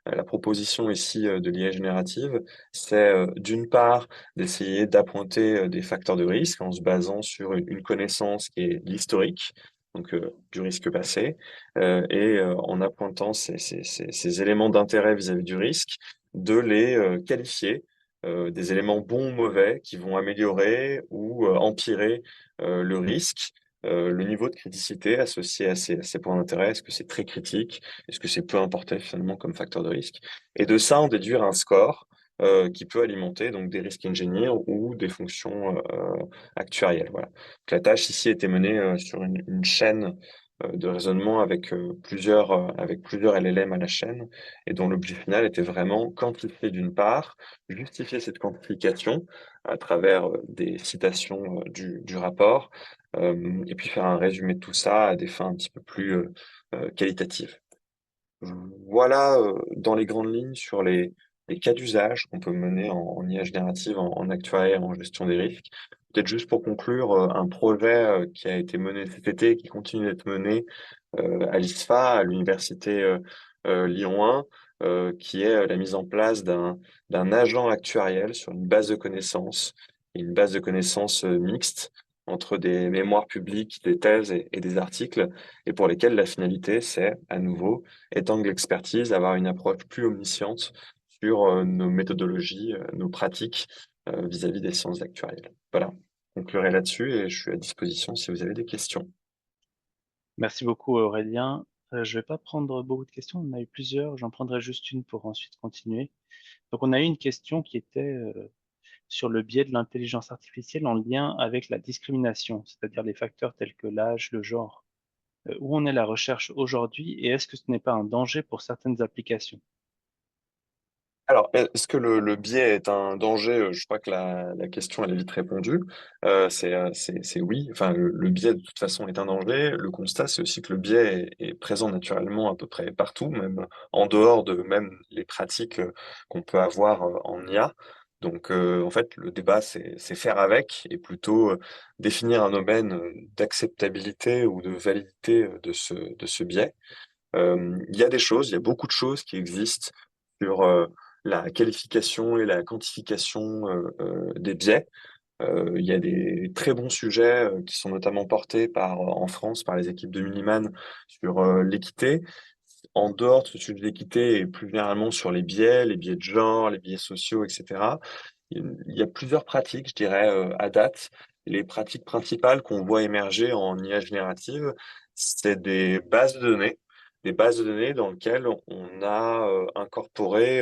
La proposition ici de l'IA générative, c'est d'une part d'essayer d'appointer des facteurs de risque en se basant sur une connaissance qui est l'historique, donc du risque passé, et en appointant ces éléments d'intérêt vis-à-vis du risque, de les qualifier, des éléments bons ou mauvais qui vont améliorer ou empirer le risque, le niveau de criticité associé à ces points d'intérêt. Est-ce que c'est très critique? Est-ce que c'est peu importé finalement comme facteur de risque? Et de ça, en déduire un score qui peut alimenter donc des risques engineers ou des fonctions actuarielles. Voilà. Donc, la tâche ici était menée sur une chaîne de raisonnement avec plusieurs LLM à la chaîne, et dont l'objet final était vraiment quantifier d'une part, justifier cette quantification à travers des citations du rapport, et puis faire un résumé de tout ça à des fins un petit peu plus qualitatives. Voilà dans les grandes lignes sur les cas d'usage qu'on peut mener en IA générative, en actuariat, en gestion des risques. Peut-être juste pour conclure, un projet qui a été mené cet été et qui continue d'être mené à l'ISFA, à l'université Lyon 1, qui est la mise en place d'un agent actuariel sur une base de connaissances, et une base de connaissances mixte entre des mémoires publiques, des thèses et des articles, et pour lesquels la finalité, c'est, à nouveau, étendre l'expertise, avoir une approche plus omnisciente sur nos méthodologies, nos pratiques vis-à-vis des sciences actuarielles. Voilà, je conclurai là-dessus et je suis à disposition si vous avez des questions. Merci beaucoup Aurélien. Je vais pas prendre beaucoup de questions, on en a eu plusieurs, j'en prendrai juste une pour ensuite continuer. Donc on a eu une question qui était sur le biais de l'intelligence artificielle en lien avec la discrimination, c'est-à-dire les facteurs tels que l'âge, le genre. Où en est la recherche aujourd'hui et est-ce que ce n'est pas un danger pour certaines applications? Alors, est-ce que le biais est un danger? Je crois que la question, elle est vite répondue. C'est oui. Enfin, le biais, de toute façon, est un danger. Le constat, c'est aussi que le biais est présent naturellement à peu près partout, même en dehors de même les pratiques qu'on peut avoir en IA. Donc, en fait, le débat, c'est faire avec et plutôt définir un domaine d'acceptabilité ou de validité de ce biais. Il y a des choses, il y a beaucoup de choses qui existent sur la qualification et la quantification des biais. Il y a des très bons sujets qui sont notamment portés en France par les équipes de Milliman sur l'équité. En dehors de ce sujet d'équité et plus généralement sur les biais de genre, les biais sociaux, etc. Il y a plusieurs pratiques, je dirais, à date. Les pratiques principales qu'on voit émerger en IA générative, c'est des bases de données dans lesquelles on a incorporé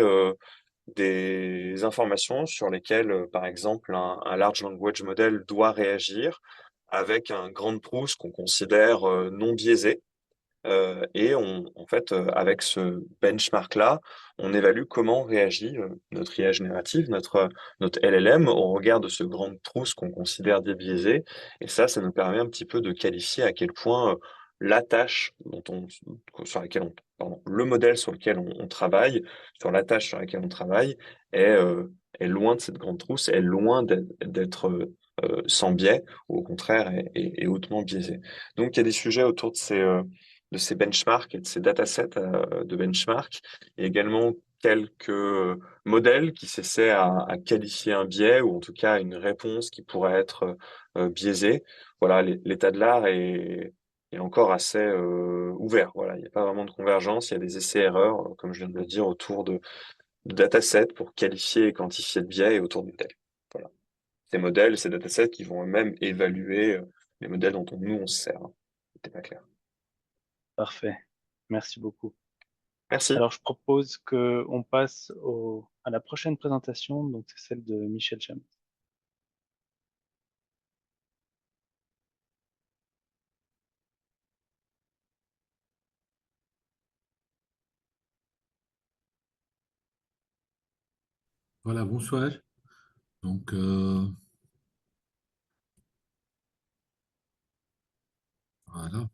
des informations sur lesquelles, par exemple, un large language model doit réagir avec un grand Proust qu'on considère non biaisé. En fait, avec ce benchmark-là, on évalue comment réagit notre IA générative, notre LLM, au regard de ce grand trousse qu'on considère débiaisé. Et ça nous permet un petit peu de qualifier à quel point la tâche sur laquelle pardon, le modèle sur lequel on travaille, sur la tâche sur laquelle on travaille, est loin de cette grande trousse, est loin d'être sans biais, ou au contraire, est hautement biaisé. Donc, il y a des sujets autour de ces benchmarks et de ces datasets de benchmark, et également quelques modèles qui s'essaient à qualifier un biais ou en tout cas une réponse qui pourrait être biaisée. Voilà, l'état de l'art est encore assez ouvert. Voilà, il n'y a pas vraiment de convergence, il y a des essais-erreurs, comme je viens de le dire, autour de datasets pour qualifier et quantifier le biais et autour de modèles. Voilà. Ces modèles, ces datasets qui vont eux-mêmes évaluer les modèles dont nous on se sert. C'était pas clair. Parfait. Merci beaucoup. Merci. Alors, je propose qu'on passe à la prochaine présentation, donc c'est celle de Michel Cham. Voilà, bonsoir. Donc, voilà.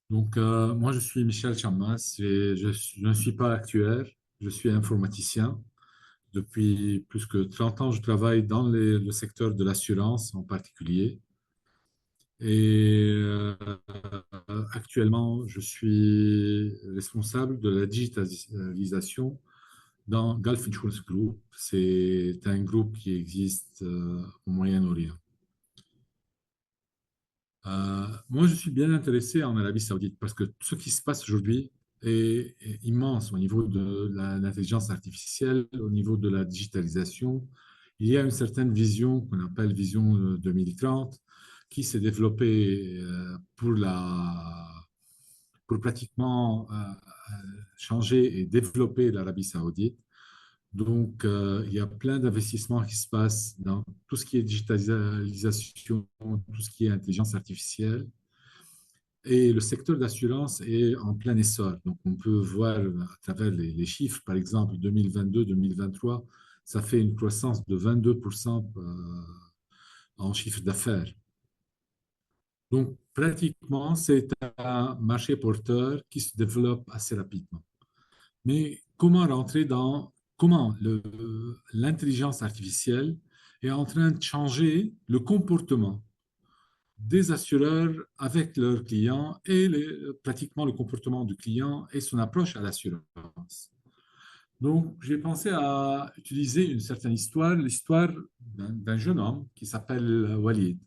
Donc, moi, je suis Michel Chammas et je ne suis pas actuaire, je suis informaticien. Depuis plus que 30 ans, je travaille dans le secteur de l'assurance en particulier. Et actuellement, je suis responsable de la digitalisation dans Gulf Insurance Group. C'est un groupe qui existe au Moyen-Orient. Moi, je suis bien intéressé en Arabie Saoudite parce que ce qui se passe aujourd'hui est immense au niveau de l'intelligence artificielle, au niveau de la digitalisation. Il y a une certaine vision qu'on appelle vision 2030, qui s'est développé pour pratiquement changer et développer l'Arabie saoudite. Donc, il y a plein d'investissements qui se passent dans tout ce qui est digitalisation, tout ce qui est intelligence artificielle. Et le secteur d'assurance est en plein essor. Donc, on peut voir à travers les chiffres, par exemple, 2022-2023, ça fait une croissance de 22% en chiffre d'affaires. Donc, pratiquement, c'est un marché porteur qui se développe assez rapidement. Mais comment l'intelligence artificielle est en train de changer le comportement des assureurs avec leurs clients et pratiquement le comportement du client et son approche à l'assurance. Donc, j'ai pensé à utiliser une certaine histoire, l'histoire d'un jeune homme qui s'appelle Walid.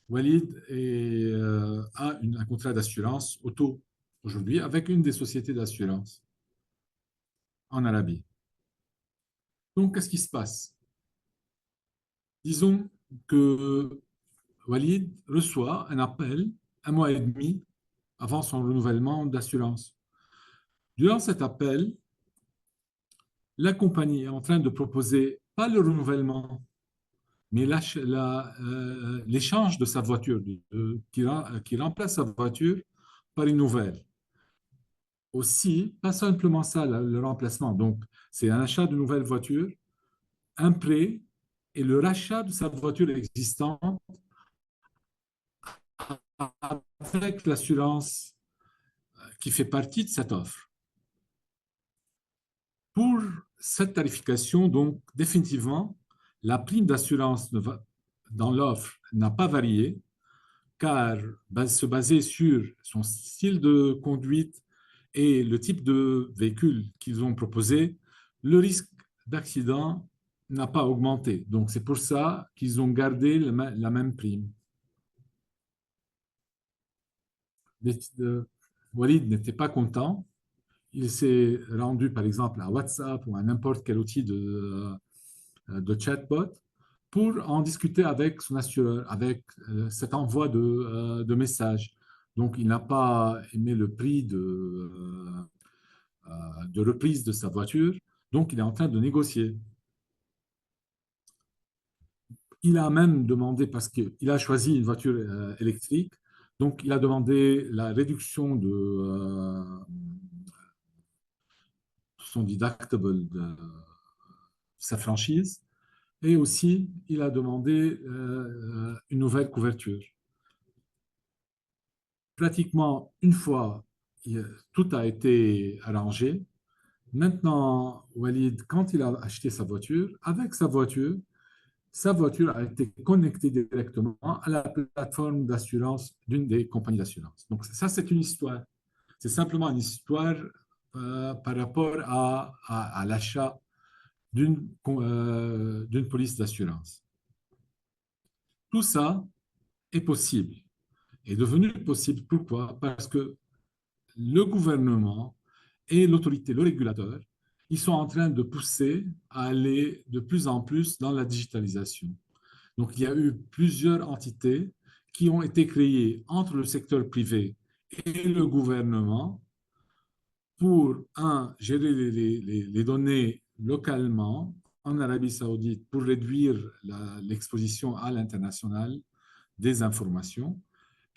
Walid a un contrat d'assurance auto aujourd'hui avec une des sociétés d'assurance en Arabie. Donc, qu'est-ce qui se passe? Disons que Walid reçoit un appel un mois et demi avant son renouvellement d'assurance. Durant cet appel, la compagnie est en train de proposer pas le renouvellement, mais l'échange de sa voiture, qui remplace sa voiture par une nouvelle. Aussi, pas simplement ça, le remplacement. Donc, c'est un achat de nouvelle voiture, un prêt et le rachat de sa voiture existante avec l'assurance qui fait partie de cette offre. Pour cette tarification, donc, définitivement, la prime d'assurance dans l'offre n'a pas varié, car se baser sur son style de conduite et le type de véhicule qu'ils ont proposé, le risque d'accident n'a pas augmenté. Donc, c'est pour ça qu'ils ont gardé la même prime. Walid n'était pas content. Il s'est rendu, par exemple, à WhatsApp ou à n'importe quel outil de chatbot pour en discuter avec son assureur, avec cet envoi de messages. Donc, il n'a pas aimé le prix de reprise de sa voiture. Donc, il est en train de négocier. Il a même demandé, parce qu'il a choisi une voiture électrique, donc il a demandé la réduction de son deductible de sa franchise, et aussi il a demandé une nouvelle couverture. Pratiquement une fois, tout a été arrangé. Maintenant, Walid, quand il a acheté sa voiture, avec sa voiture a été connectée directement à la plateforme d'assurance d'une des compagnies d'assurance. Donc ça, c'est une histoire. C'est simplement une histoire par rapport à l'achat d'une police d'assurance. Tout ça est possible, est devenu possible. Pourquoi? Parce que le gouvernement et l'autorité, le régulateur, ils sont en train de pousser à aller de plus en plus dans la digitalisation. Donc, il y a eu plusieurs entités qui ont été créées entre le secteur privé et le gouvernement pour, gérer les données localement en Arabie saoudite pour réduire l'exposition à l'international des informations.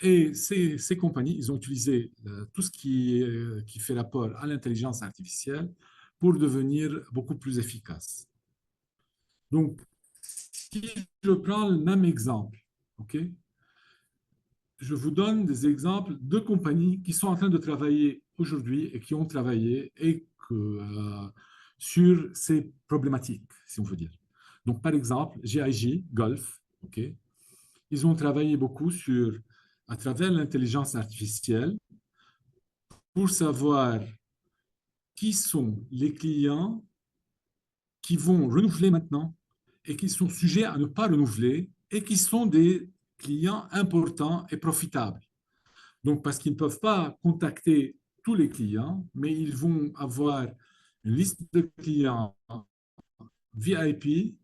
Et ces compagnies, ils ont utilisé tout ce qui fait rapport à l'intelligence artificielle pour devenir beaucoup plus efficaces. Donc, si je prends le même exemple, OK, je vous donne des exemples de compagnies qui sont en train de travailler aujourd'hui et qui ont travaillé sur ces problématiques, si on veut dire. Donc, par exemple, GIG, Golf, OK, ils ont travaillé beaucoup à travers l'intelligence artificielle pour savoir qui sont les clients qui vont renouveler maintenant et qui sont sujets à ne pas renouveler et qui sont des clients importants et profitables. Donc, parce qu'ils ne peuvent pas contacter tous les clients, mais ils vont avoir une liste de clients VIP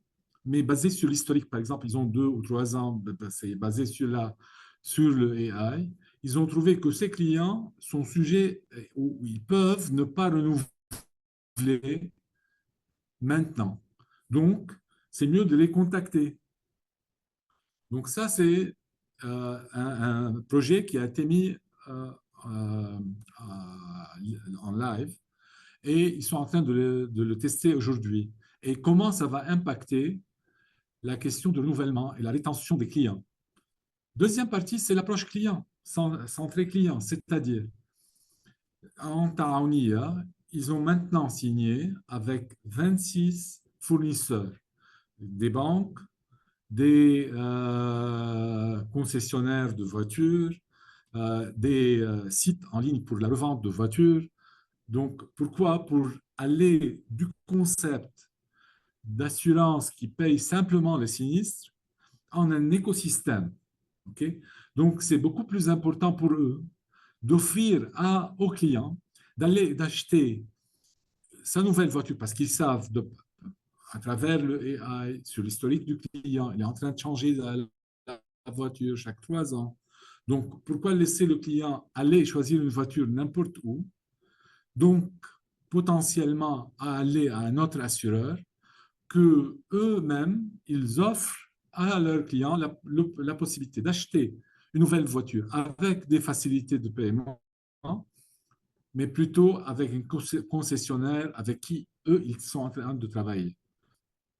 mais basé sur l'historique. Par exemple, ils ont 2 ou 3 ans, c'est basé sur le AI. Ils ont trouvé que ces clients sont sujets où ils peuvent ne pas renouveler maintenant. Donc, c'est mieux de les contacter. Donc ça, c'est un projet qui a été mis en live et ils sont en train de le tester aujourd'hui. Et comment ça va impacter la question de renouvellement et la rétention des clients. Deuxième partie, c'est l'approche client, centrée client, c'est-à-dire en Taounia, ils ont maintenant signé avec 26 fournisseurs, des banques, des concessionnaires de voitures, des sites en ligne pour la revente de voitures. Donc, pourquoi? Pour aller du concept d'assurance qui paye simplement les sinistres en un écosystème. Okay? Donc, c'est beaucoup plus important pour eux d'offrir aux clients d'acheter sa nouvelle voiture parce qu'ils savent à travers le AI, sur l'historique du client, il est en train de changer la voiture chaque 3 ans. Donc, pourquoi laisser le client aller choisir une voiture n'importe où? Donc, potentiellement, aller à un autre assureur que eux-mêmes, ils offrent à leurs clients la possibilité d'acheter une nouvelle voiture avec des facilités de paiement, mais plutôt avec un concessionnaire avec qui, eux, ils sont en train de travailler.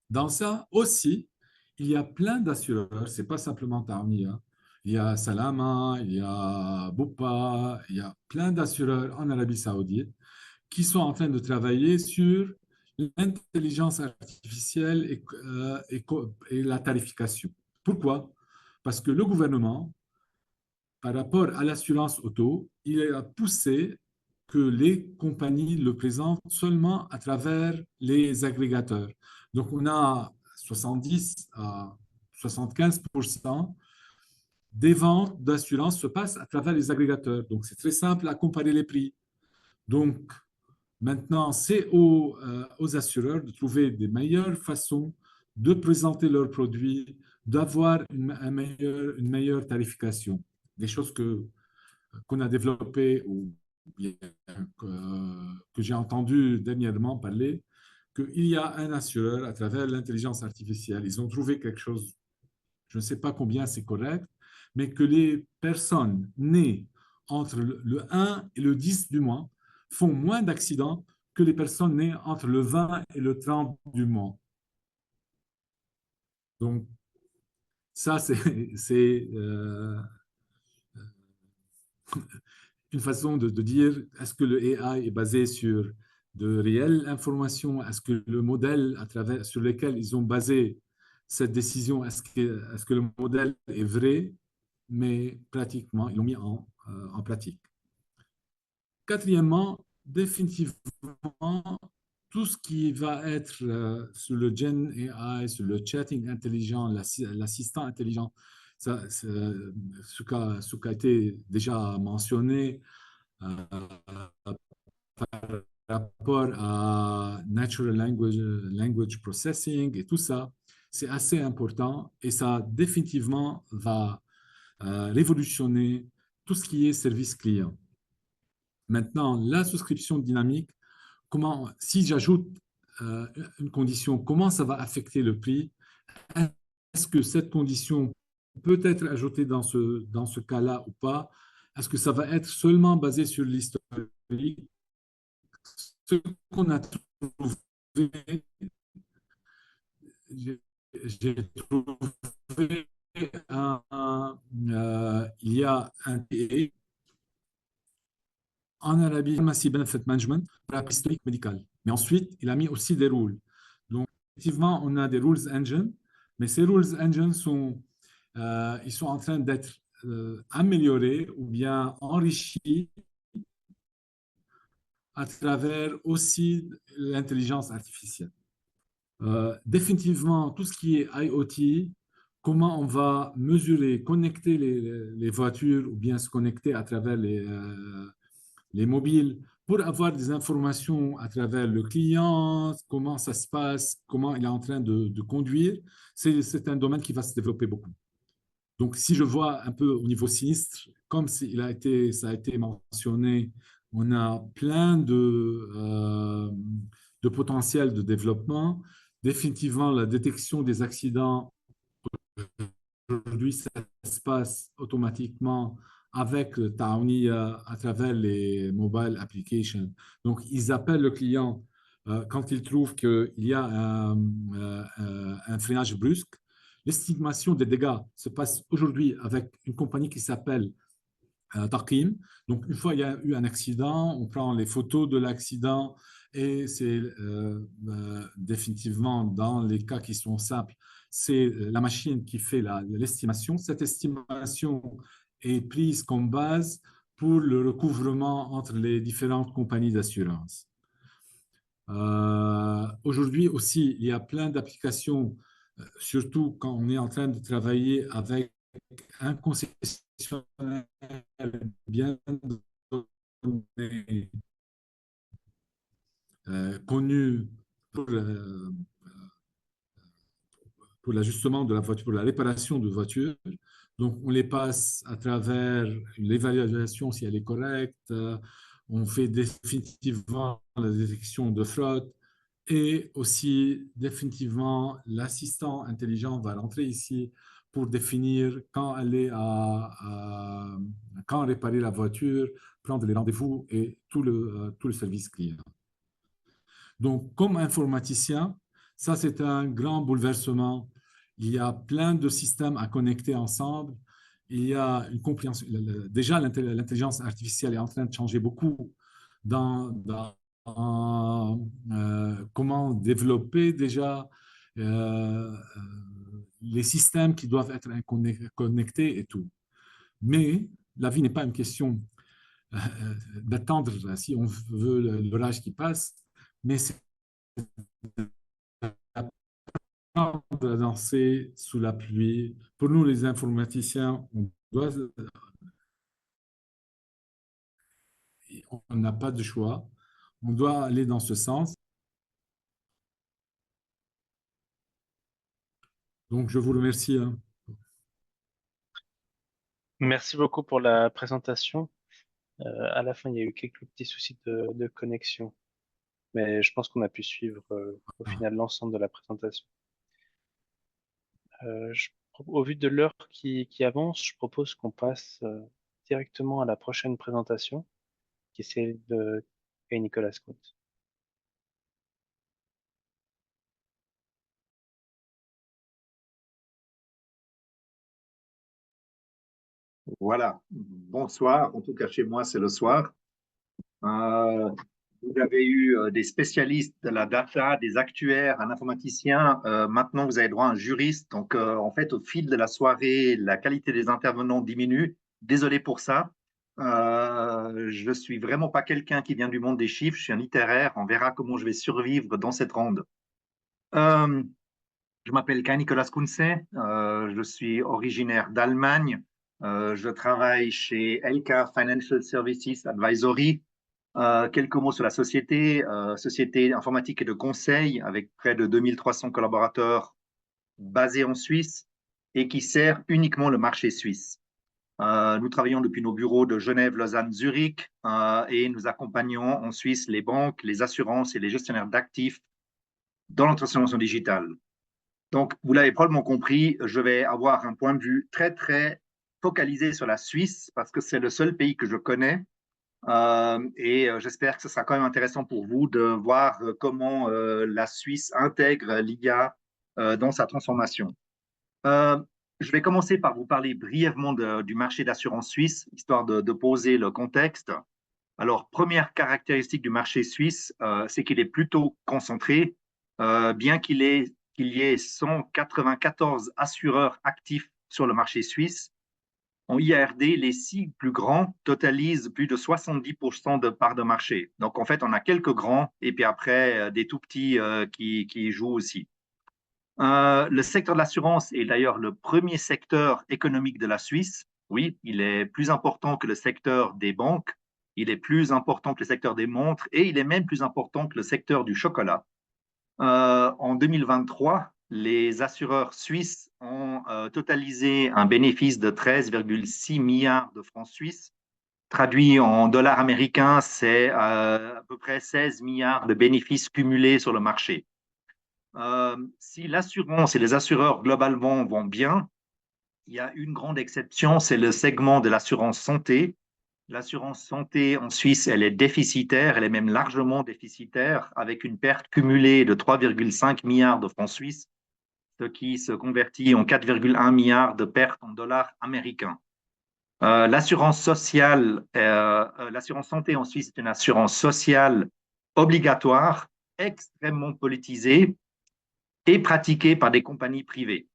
Dans ça aussi, il y a plein d'assureurs, ce n'est pas simplement Taounia. Il y a Salama, il y a Bupa, il y a plein d'assureurs en Arabie Saoudite qui sont en train de travailler sur l'intelligence artificielle et la tarification. Pourquoi? Parce que le gouvernement, par rapport à l'assurance auto, il a poussé que les compagnies le présentent seulement à travers les agrégateurs. Donc, on a 70 à 75% des ventes d'assurance se passent à travers les agrégateurs. Donc, c'est très simple à comparer les prix. Donc, maintenant, c'est aux assureurs de trouver des meilleures façons de présenter leurs produits, d'avoir une meilleure tarification. Des choses qu'on a développées ou que j'ai entendu dernièrement parler, qu'il y a un assureur à travers l'intelligence artificielle. Ils ont trouvé quelque chose, je ne sais pas combien c'est correct, mais que les personnes nées entre le 1 et le 10 du mois font moins d'accidents que les personnes nées entre le 20 et le 30 du mois. Donc, ça, c'est une façon de dire, est-ce que le AI est basé sur de réelles informations? Est-ce que le modèle sur lequel ils ont basé cette décision, est-ce que le modèle est vrai? Mais pratiquement, ils l'ont mis en pratique. Quatrièmement, définitivement, tout ce qui va être sur le Gen AI, sur le chatting intelligent, l'assistant intelligent, ce qui a été déjà mentionné par rapport à Natural Language Processing et tout ça, c'est assez important et ça définitivement va révolutionner tout ce qui est service client. Maintenant, la souscription dynamique, si j'ajoute une condition, comment ça va affecter le prix? Est-ce que cette condition peut être ajoutée dans ce cas-là ou pas? Est-ce que ça va être seulement basé sur l'historique? Ce qu'on a trouvé, j'ai trouvé il y a un en Arabie, Pharmacy Benefit Management pour la historique médicale. Mais ensuite, il a mis aussi des rules. Donc, effectivement, on a des rules engine, mais ces rules engine ils sont en train d'être améliorés ou bien enrichis à travers aussi l'intelligence artificielle. Définitivement, tout ce qui est IoT, comment on va mesurer, connecter les voitures ou bien se connecter à travers les mobiles pour avoir des informations à travers le client, comment ça se passe, comment il est en train de conduire, c'est un domaine qui va se développer beaucoup. Donc, si je vois un peu au niveau sinistre, comme ça a été mentionné, on a plein de potentiel de développement. Définitivement, la détection des accidents, aujourd'hui, ça se passe automatiquement avec le Tawniya à travers les mobile applications. Donc, ils appellent le client quand ils trouvent qu'il y a un freinage brusque. L'estimation des dégâts se passe aujourd'hui avec une compagnie qui s'appelle Tarkim. Donc, une fois il y a eu un accident, on prend les photos de l'accident et c'est définitivement dans les cas qui sont simples, c'est la machine qui fait l'estimation. Cette estimation est prise comme base pour le recouvrement entre les différentes compagnies d'assurance. Aujourd'hui aussi, il y a plein d'applications, surtout quand on est en train de travailler avec un concessionnaire bien donné, connu pour l'ajustement de la voiture, pour la réparation de voiture. Donc, on les passe à travers l'évaluation si elle est correcte, on fait définitivement la détection de fraude et aussi définitivement l'assistant intelligent va rentrer ici pour définir quand aller quand réparer la voiture, prendre les rendez-vous et tout le service client. Donc, comme informaticien, ça c'est un grand bouleversement. Il y a plein de systèmes à connecter ensemble. Il y a une compréhension. Déjà, l'intelligence artificielle est en train de changer beaucoup dans comment développer déjà les systèmes qui doivent être connectés et tout. Mais la vie n'est pas une question d'attendre si on veut l'orage qui passe, mais c'est apprendre à danser sous la pluie. Pour nous, les informaticiens, on n'a pas de choix. On doit aller dans ce sens. Donc, je vous remercie. Merci beaucoup pour la présentation. À la fin, il y a eu quelques petits soucis de connexion, mais je pense qu'on a pu suivre au final l'ensemble de la présentation. Au vu de l'heure qui avance, je propose qu'on passe directement à la prochaine présentation, qui est celle de Nicolas Scott. Voilà, bonsoir. En tout cas, chez moi, c'est le soir. Vous avez eu des spécialistes de la data, des actuaires, un informaticien. Maintenant, vous avez droit à un juriste. Donc, en fait, au fil de la soirée, la qualité des intervenants diminue. Désolé pour ça. Je suis vraiment pas quelqu'un qui vient du monde des chiffres. Je suis un littéraire. On verra comment je vais survivre dans cette ronde. Je m'appelle Kai Nicolas Kunze. Je suis originaire d'Allemagne. Je travaille chez LK Financial Services Advisory. Quelques mots sur la société. Société informatique et de conseil avec près de 2300 collaborateurs basés en Suisse et qui sert uniquement le marché suisse. Nous travaillons depuis nos bureaux de Genève, Lausanne, Zurich et nous accompagnons en Suisse les banques, les assurances et les gestionnaires d'actifs dans la transformation digitale. Donc, vous l'avez probablement compris, je vais avoir un point de vue très, très focalisé sur la Suisse parce que c'est le seul pays que je connais. Et j'espère que ce sera quand même intéressant pour vous de voir comment la Suisse intègre l'IA dans sa transformation. Je vais commencer par vous parler brièvement du marché d'assurance suisse, histoire de poser le contexte. Alors, première caractéristique du marché suisse, c'est qu'il est plutôt concentré, bien qu'il y ait 194 assureurs actifs sur le marché suisse. En IARD, les 6 plus grands totalisent plus de 70% de parts de marché. Donc, en fait, on a quelques grands et puis après, des tout petits qui jouent aussi. Le secteur de l'assurance est d'ailleurs le premier secteur économique de la Suisse. Oui, il est plus important que le secteur des banques il est plus important que le secteur des montres et il est même plus important que le secteur du chocolat. En 2023, les assureurs suisses ont totalisé un bénéfice de 13,6 milliards de francs suisses. Traduit en dollars américains, c'est à peu près 16 milliards de bénéfices cumulés sur le marché. Si l'assurance et les assureurs globalement vont bien, il y a une grande exception, c'est le segment de l'assurance santé. L'assurance santé en Suisse, elle est déficitaire, elle est même largement déficitaire, avec une perte cumulée de 3,5 milliards de francs suisses, ce qui se convertit en 4,1 milliards de pertes en dollars américains. L'assurance sociale, l'assurance santé en Suisse est une assurance sociale obligatoire, extrêmement politisée et pratiquée par des compagnies privées.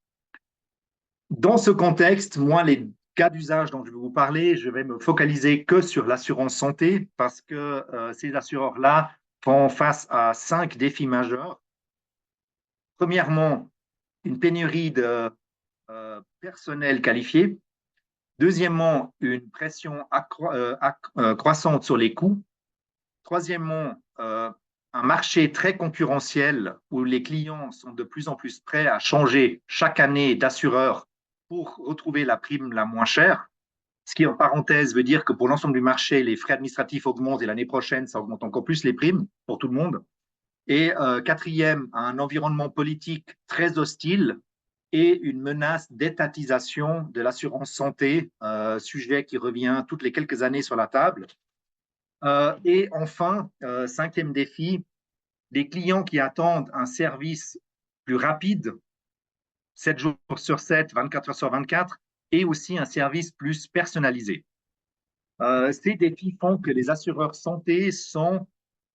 Dans ce contexte, moi, les cas d'usage dont je vais vous parler, je vais me focaliser que sur l'assurance santé parce que ces assureurs-là font face à 5 défis majeurs. Premièrement, une pénurie de personnel qualifié. Deuxièmement, une pression croissante sur les coûts. Troisièmement, un marché très concurrentiel où les clients sont de plus en plus prêts à changer chaque année d'assureur pour retrouver la prime la moins chère. Ce qui, en parenthèse, veut dire que pour l'ensemble du marché, les frais administratifs augmentent et l'année prochaine, ça augmente encore plus les primes pour tout le monde. Et quatrième, un environnement politique très hostile et une menace d'étatisation de l'assurance santé, sujet qui revient toutes les quelques années sur la table. Et enfin, cinquième défi, des clients qui attendent un service plus rapide, 7 jours sur 7, 24 heures sur 24, et aussi un service plus personnalisé. Ces défis font que les assureurs santé sont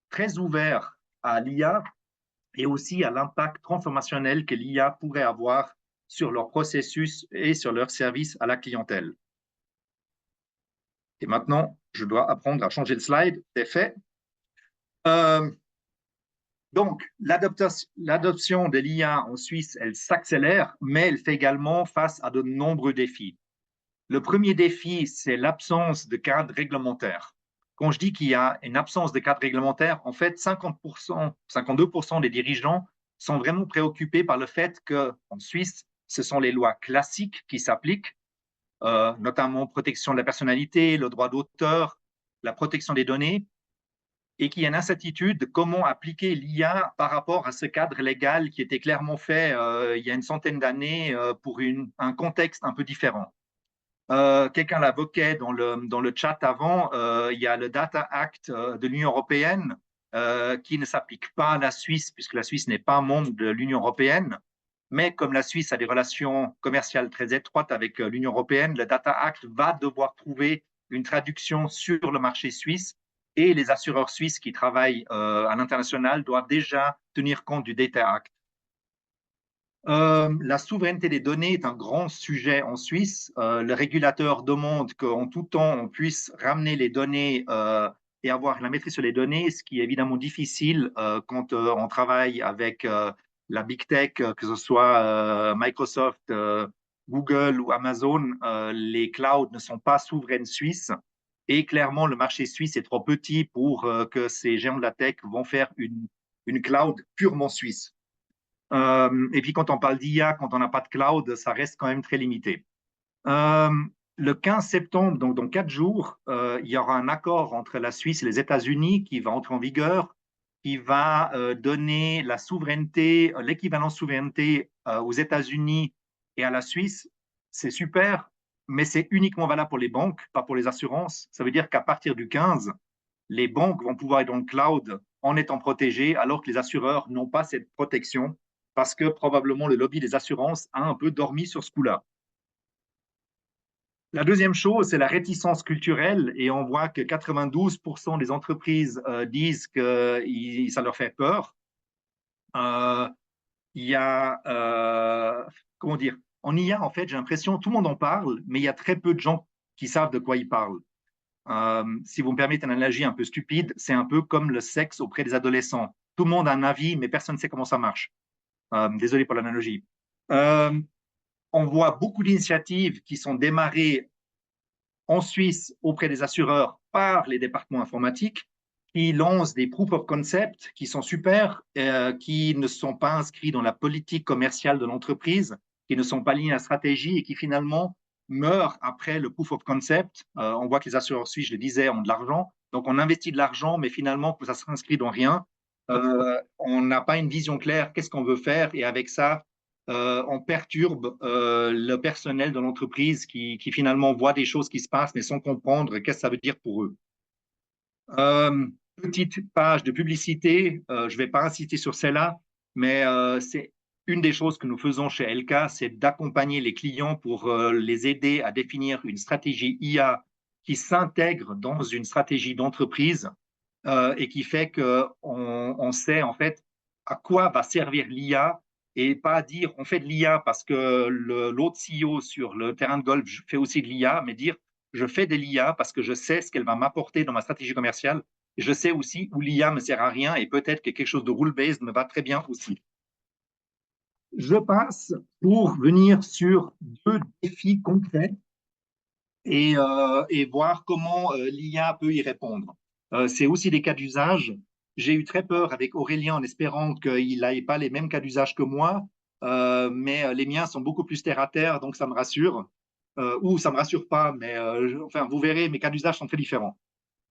très ouverts à l'IA et aussi à l'impact transformationnel que l'IA pourrait avoir sur leur processus et sur leur service à la clientèle. Et maintenant, je dois apprendre à changer le slide. C'est fait. Donc, l'adoption de l'IA en Suisse, elle s'accélère, mais elle fait également face à de nombreux défis. Le premier défi, c'est l'absence de cadre réglementaire. Quand je dis qu'il y a une absence de cadre réglementaire, en fait, 50%, 52% des dirigeants sont vraiment préoccupés par le fait qu'en Suisse, ce sont les lois classiques qui s'appliquent, notamment protection de la personnalité, le droit d'auteur, la protection des données, et qu'il y a une incertitude de comment appliquer l'IA par rapport à ce cadre légal qui était clairement fait il y a une centaine d'années pour un contexte un peu différent. Quelqu'un l'évoquait dans le chat avant, il y a le Data Act de l'Union européenne qui ne s'applique pas à la Suisse puisque la Suisse n'est pas membre de l'Union européenne. Mais comme la Suisse a des relations commerciales très étroites avec l'Union européenne, le Data Act va devoir trouver une traduction sur le marché suisse et les assureurs suisses qui travaillent à l'international doivent déjà tenir compte du Data Act. La souveraineté des données est un grand sujet en Suisse. Le régulateur demande qu'en tout temps, on puisse ramener les données et avoir la maîtrise sur les données, ce qui est évidemment difficile quand on travaille avec la Big Tech, que ce soit Microsoft, Google ou Amazon. Les clouds ne sont pas souveraines suisses. Et clairement, le marché suisse est trop petit pour que ces géants de la tech vont faire une cloud purement suisse. Et puis, quand on parle d'IA, quand on n'a pas de cloud, ça reste quand même très limité. Le 15 septembre, donc dans 4 jours, il y aura un accord entre la Suisse et les États-Unis qui va entrer en vigueur, qui va donner la souveraineté, l'équivalent souveraineté aux États-Unis et à la Suisse. C'est super, mais c'est uniquement valable pour les banques, pas pour les assurances. Ça veut dire qu'à partir du 15, les banques vont pouvoir être dans le cloud en étant protégées, alors que les assureurs n'ont pas cette protection parce que probablement le lobby des assurances a un peu dormi sur ce coup-là. La deuxième chose, c'est la réticence culturelle, et on voit que 92% des entreprises disent que ça leur fait peur. Il y a, comment dire, en IA, en fait, j'ai l'impression, tout le monde en parle, mais il y a très peu de gens qui savent de quoi ils parlent. Si vous me permettez une analogie un peu stupide, c'est un peu comme le sexe auprès des adolescents. Tout le monde a un avis, mais personne ne sait comment ça marche. Désolé pour l'analogie. On voit beaucoup d'initiatives qui sont démarrées en Suisse auprès des assureurs par les départements informatiques qui lancent des proof of concept qui sont super, qui ne sont pas inscrits dans la politique commerciale de l'entreprise, qui ne sont pas liés à la stratégie et qui finalement meurent après le proof of concept. On voit que les assureurs suisses, je le disais, ont de l'argent. Donc, on investit de l'argent, mais finalement, ça s'inscrit dans rien. On n'a pas une vision claire, qu'est-ce qu'on veut faire, et avec ça, on perturbe le personnel de l'entreprise qui finalement voit des choses qui se passent, mais sans comprendre qu'est-ce que ça veut dire pour eux. Petite page de publicité, je ne vais pas insister sur celle-là, mais c'est une des choses que nous faisons chez LK, c'est d'accompagner les clients pour les aider à définir une stratégie IA qui s'intègre dans une stratégie d'entreprise et qui fait qu'on sait en fait à quoi va servir l'IA et pas dire on fait de l'IA parce que l'autre CEO sur le terrain de golf fait aussi de l'IA, mais dire je fais de l'IA parce que je sais ce qu'elle va m'apporter dans ma stratégie commerciale. Et je sais aussi où l'IA me sert à rien et peut-être que quelque chose de rule-based me va très bien aussi. Je passe pour venir sur 2 défis concrets et voir comment l'IA peut y répondre. C'est aussi des cas d'usage. J'ai eu très peur avec Aurélien en espérant qu'il n'ait pas les mêmes cas d'usage que moi, mais les miens sont beaucoup plus terre à terre, donc ça me rassure. Ou ça ne me rassure pas, mais enfin, vous verrez, mes cas d'usage sont très différents.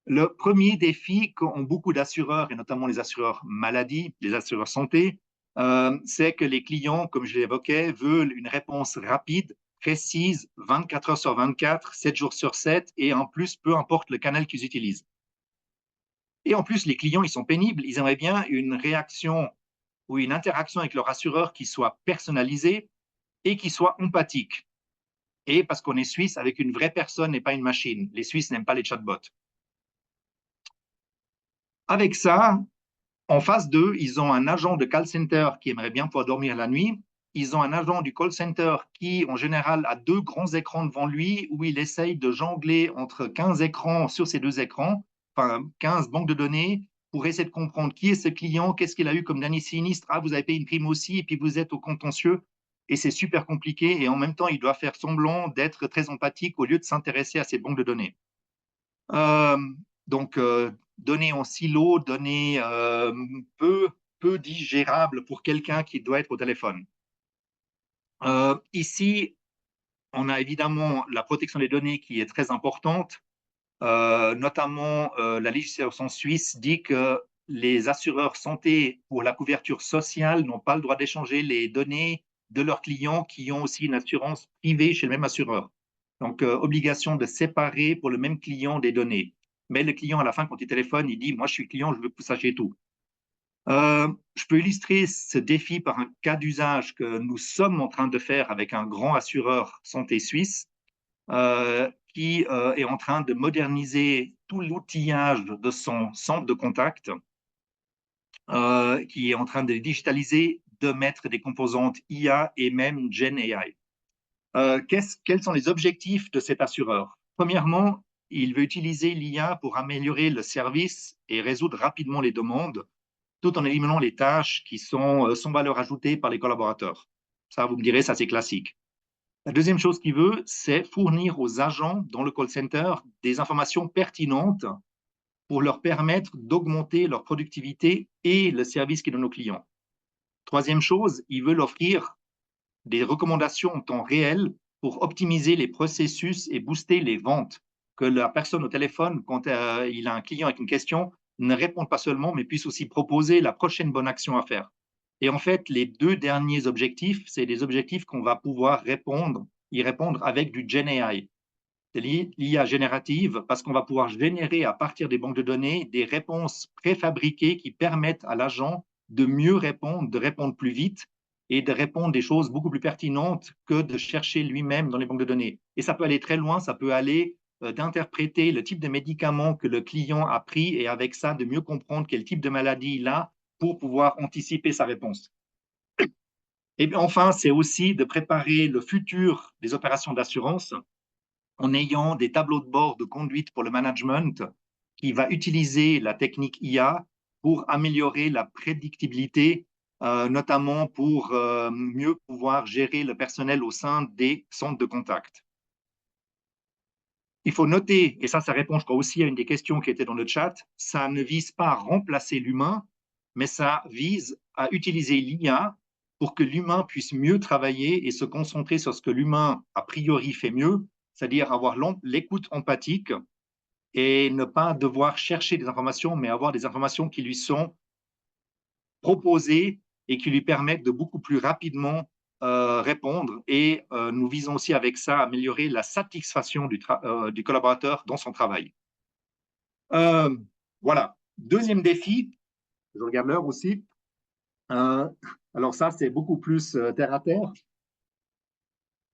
Le premier défi qu'ont beaucoup d'assureurs, et notamment les assureurs maladie, les assureurs santé, c'est que les clients, comme je l'évoquais, veulent une réponse rapide, précise, 24 heures sur 24, 7 jours sur 7, et en plus, peu importe le canal qu'ils utilisent. Et en plus, les clients, ils sont pénibles, ils aimeraient bien une réaction ou une interaction avec leur assureur qui soit personnalisée et qui soit empathique. Et parce qu'on est suisse avec une vraie personne et pas une machine. Les Suisses n'aiment pas les chatbots. Avec ça, en face d'eux, ils ont un agent de call center qui aimerait bien pouvoir dormir la nuit. Ils ont un agent du call center qui, en général, a 2 grands écrans devant lui où il essaye de jongler entre 15 écrans sur ces 2 écrans, enfin 15 banques de données, pour essayer de comprendre qui est ce client, qu'est-ce qu'il a eu comme dernier sinistre. Ah, vous avez payé une prime aussi, et puis vous êtes au contentieux. Et c'est super compliqué. Et en même temps, il doit faire semblant d'être très empathique au lieu de s'intéresser à ces banques de données. Donc, données en silo, données peu digérables pour quelqu'un qui doit être au téléphone. Ici, on a évidemment la protection des données qui est très importante. Notamment, la législation suisse dit que les assureurs santé pour la couverture sociale n'ont pas le droit d'échanger les données de leurs clients qui ont aussi une assurance privée chez le même assureur. Donc, obligation de séparer pour le même client des données. Mais le client, à la fin, quand il téléphone, il dit « Moi, je suis client, je veux que vous sachiez tout ». Je peux illustrer ce défi par un cas d'usage que nous sommes en train de faire avec un grand assureur santé suisse qui est en train de moderniser tout l'outillage de son centre de contact, qui est en train de digitaliser, de mettre des composantes IA et même Gen AI. Quels sont les objectifs de cet assureur? Premièrement, il veut utiliser l'IA pour améliorer le service et résoudre rapidement les demandes, tout en éliminant les tâches qui sont sans valeur ajoutée par les collaborateurs. Ça, vous me direz, ça c'est classique. La deuxième chose qu'il veut, c'est fournir aux agents dans le call center des informations pertinentes pour leur permettre d'augmenter leur productivité et le service qu'ils donnent aux clients. Troisième chose, il veut offrir des recommandations en temps réel pour optimiser les processus et booster les ventes. Que la personne au téléphone, quand il a un client avec une question, ne réponde pas seulement, mais puisse aussi proposer la prochaine bonne action à faire. Et en fait, les 2 derniers objectifs, c'est des objectifs qu'on va pouvoir y répondre avec du Gen AI. C'est l'IA générative parce qu'on va pouvoir générer à partir des banques de données des réponses préfabriquées qui permettent à l'agent de mieux répondre, de répondre plus vite et de répondre des choses beaucoup plus pertinentes que de chercher lui-même dans les banques de données. Et ça peut aller très loin, ça peut aller d'interpréter le type de médicament que le client a pris et avec ça, de mieux comprendre quel type de maladie il a pour pouvoir anticiper sa réponse. Et enfin, c'est aussi de préparer le futur des opérations d'assurance en ayant des tableaux de bord de conduite pour le management qui va utiliser la technique IA pour améliorer la prédictibilité, notamment pour mieux pouvoir gérer le personnel au sein des centres de contact. Il faut noter, et ça répond, je crois, aussi à une des questions qui était dans le chat, ça ne vise pas à remplacer l'humain, mais ça vise à utiliser l'IA pour que l'humain puisse mieux travailler et se concentrer sur ce que l'humain, a priori, fait mieux, c'est-à-dire avoir l'écoute empathique et ne pas devoir chercher des informations, mais avoir des informations qui lui sont proposées et qui lui permettent de beaucoup plus rapidement répondre. Et nous visons aussi avec ça à améliorer la satisfaction du collaborateur dans son travail. Voilà. Deuxième défi, je regarde l'heure aussi. Alors ça, c'est beaucoup plus terre à terre.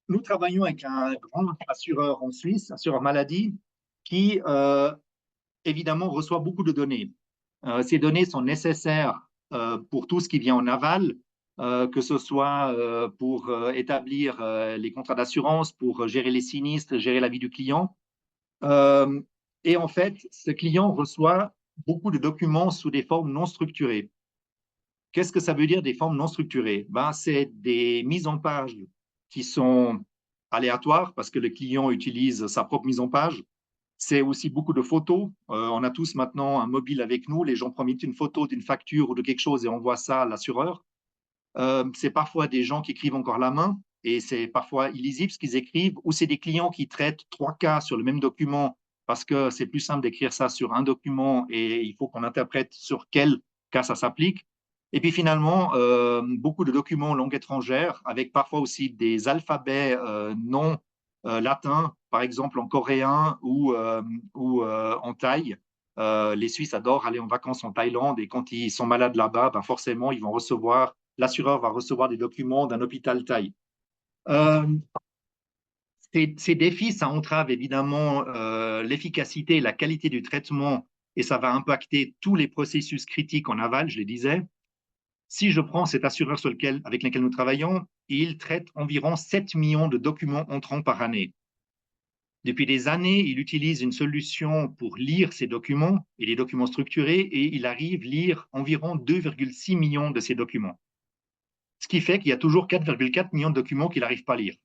Nous travaillons avec un grand assureur en Suisse, assureur maladie, qui évidemment reçoit beaucoup de données. Ces données sont nécessaires pour tout ce qui vient en aval, que ce soit pour établir les contrats d'assurance, pour gérer les sinistres, gérer la vie du client. Et en fait, ce client reçoit beaucoup de documents sous des formes non structurées. Qu'est-ce que ça veut dire des formes non structurées? C'est des mises en page qui sont aléatoires parce que le client utilise sa propre mise en page. C'est aussi beaucoup de photos. On a tous maintenant un mobile avec nous. Les gens promettent une photo d'une facture ou de quelque chose et on voit ça à l'assureur. C'est parfois des gens qui écrivent encore la main et c'est parfois illisible ce qu'ils écrivent, ou c'est des clients qui traitent 3 cas sur le même document parce que c'est plus simple d'écrire ça sur un document et il faut qu'on interprète sur quel cas ça s'applique. Et puis finalement, beaucoup de documents en langue étrangère avec parfois aussi des alphabets non latins, par exemple en coréen ou en thaï. Les Suisses adorent aller en vacances en Thaïlande et quand ils sont malades là-bas, forcément, ils vont recevoir, l'assureur va recevoir des documents d'un hôpital thaï. Ces défis, ça entrave évidemment l'efficacité et la qualité du traitement et ça va impacter tous les processus critiques en aval, je le disais. Si je prends cet assureur avec lequel nous travaillons, il traite environ 7 millions de documents entrants par année. Depuis des années, il utilise une solution pour lire ces documents et les documents structurés et il arrive à lire environ 2,6 millions de ces documents. Ce qui fait qu'il y a toujours 4,4 millions de documents qu'il n'arrive pas à lire.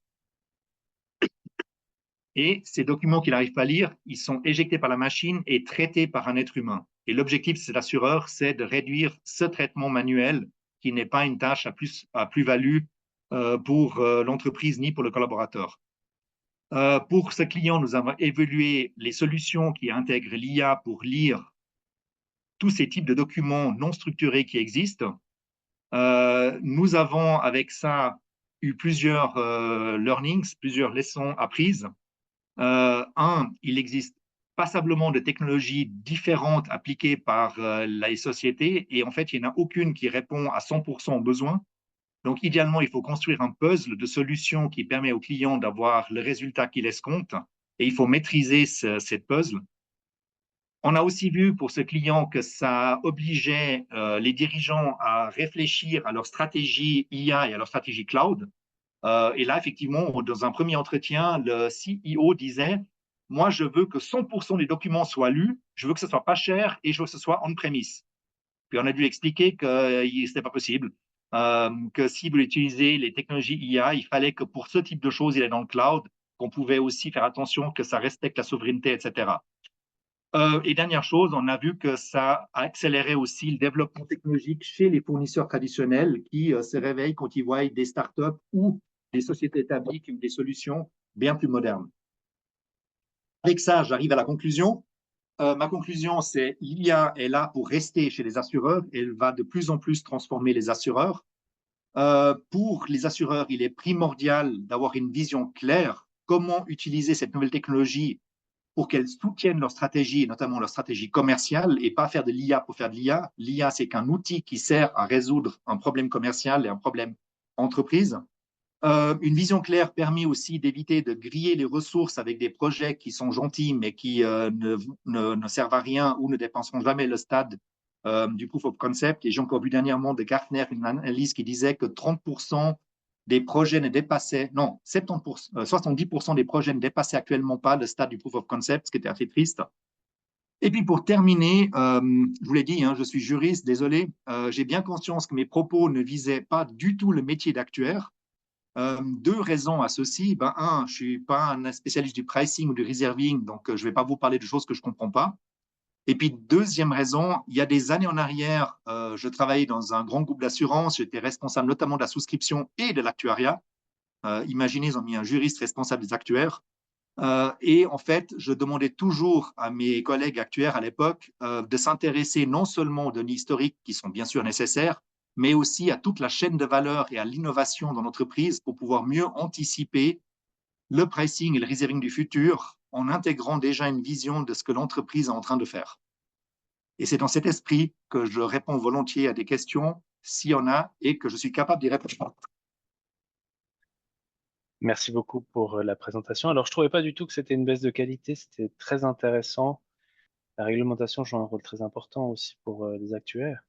Et ces documents qu'il n'arrive pas à lire, ils sont éjectés par la machine et traités par un être humain. Et l'objectif de cet assureur, c'est de réduire ce traitement manuel qui n'est pas une tâche à plus-value pour l'entreprise ni pour le collaborateur. Pour ce client, nous avons évalué les solutions qui intègrent l'IA pour lire tous ces types de documents non structurés qui existent. Nous avons avec ça eu plusieurs learnings, plusieurs leçons apprises. Il existe passablement de technologies différentes appliquées par les sociétés et en fait, il n'y en a aucune qui répond à 100% aux besoins. Donc, idéalement, il faut construire un puzzle de solutions qui permet au client d'avoir le résultat qu'il escompte et il faut maîtriser cette puzzle. On a aussi vu pour ce client que ça obligeait les dirigeants à réfléchir à leur stratégie IA et à leur stratégie cloud. Et là, effectivement, dans un premier entretien, le CEO disait « Moi, je veux que 100% des documents soient lus, je veux que ce soit pas cher et je veux que ce soit on-premise. » Puis on a dû expliquer que ce n'était pas possible, que si vous voulez utiliser les technologies IA, il fallait que pour ce type de choses, il est dans le cloud, qu'on pouvait aussi faire attention que ça respecte la souveraineté, etc. Et dernière chose, on a vu que ça accélérait aussi le développement technologique chez les fournisseurs traditionnels qui se réveillent quand ils voient des startups ou des sociétés établies qui ont des solutions bien plus modernes. Avec ça, j'arrive à la conclusion. Ma conclusion, c'est l'IA est là pour rester chez les assureurs et elle va de plus en plus transformer les assureurs. Pour les assureurs, il est primordial d'avoir une vision claire comment utiliser cette nouvelle technologie pour qu'elles soutiennent leur stratégie, notamment leur stratégie commerciale, et pas faire de l'IA pour faire de l'IA. L'IA, c'est qu'un outil qui sert à résoudre un problème commercial et un problème entreprise. Une vision claire permet aussi d'éviter de griller les ressources avec des projets qui sont gentils, mais qui ne servent à rien ou ne dépenseront jamais le stade du proof of concept. Et j'ai encore vu dernièrement de Gartner une analyse qui disait que 30% des projets ne dépassaient, non, 70% des projets ne dépassaient actuellement pas le stade du proof of concept, ce qui était assez triste. Et puis pour terminer, je vous l'ai dit, je suis juriste, désolé, j'ai bien conscience que mes propos ne visaient pas du tout le métier d'actuaire. Deux raisons à ceci. Ben, un, je ne suis pas un spécialiste du pricing ou du reserving, donc je ne vais pas vous parler de choses que je ne comprends pas. Et puis, deuxième raison, il y a des années en arrière, je travaillais dans un grand groupe d'assurance, j'étais responsable notamment de la souscription et de l'actuariat. Imaginez, ils ont mis un juriste responsable des actuaires. Et en fait, je demandais toujours à mes collègues actuaires à l'époque de s'intéresser non seulement aux données historiques qui sont bien sûr nécessaires, mais aussi à toute la chaîne de valeur et à l'innovation dans l'entreprise pour pouvoir mieux anticiper le pricing et le reserving du futur en intégrant déjà une vision de ce que l'entreprise est en train de faire. Et c'est dans cet esprit que je réponds volontiers à des questions, s'il y en a, et que je suis capable d'y répondre. Merci beaucoup pour la présentation. Alors, je trouvais pas du tout que c'était une baisse de qualité, c'était très intéressant. La réglementation joue un rôle très important aussi pour les actuaires.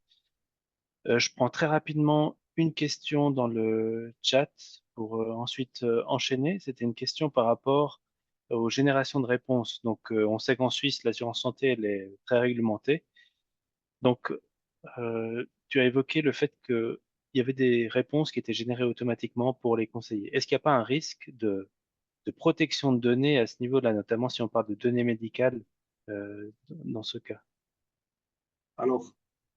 Je prends très rapidement une question dans le chat pour ensuite enchaîner. C'était une question par rapport aux générations de réponses. Donc, on sait qu'en Suisse, l'assurance santé, elle est très réglementée. Donc, tu as évoqué le fait qu'il y avait des réponses qui étaient générées automatiquement pour les conseillers. Est-ce qu'il n'y a pas un risque de protection de données à ce niveau-là, notamment si on parle de données médicales dans ce cas? Alors,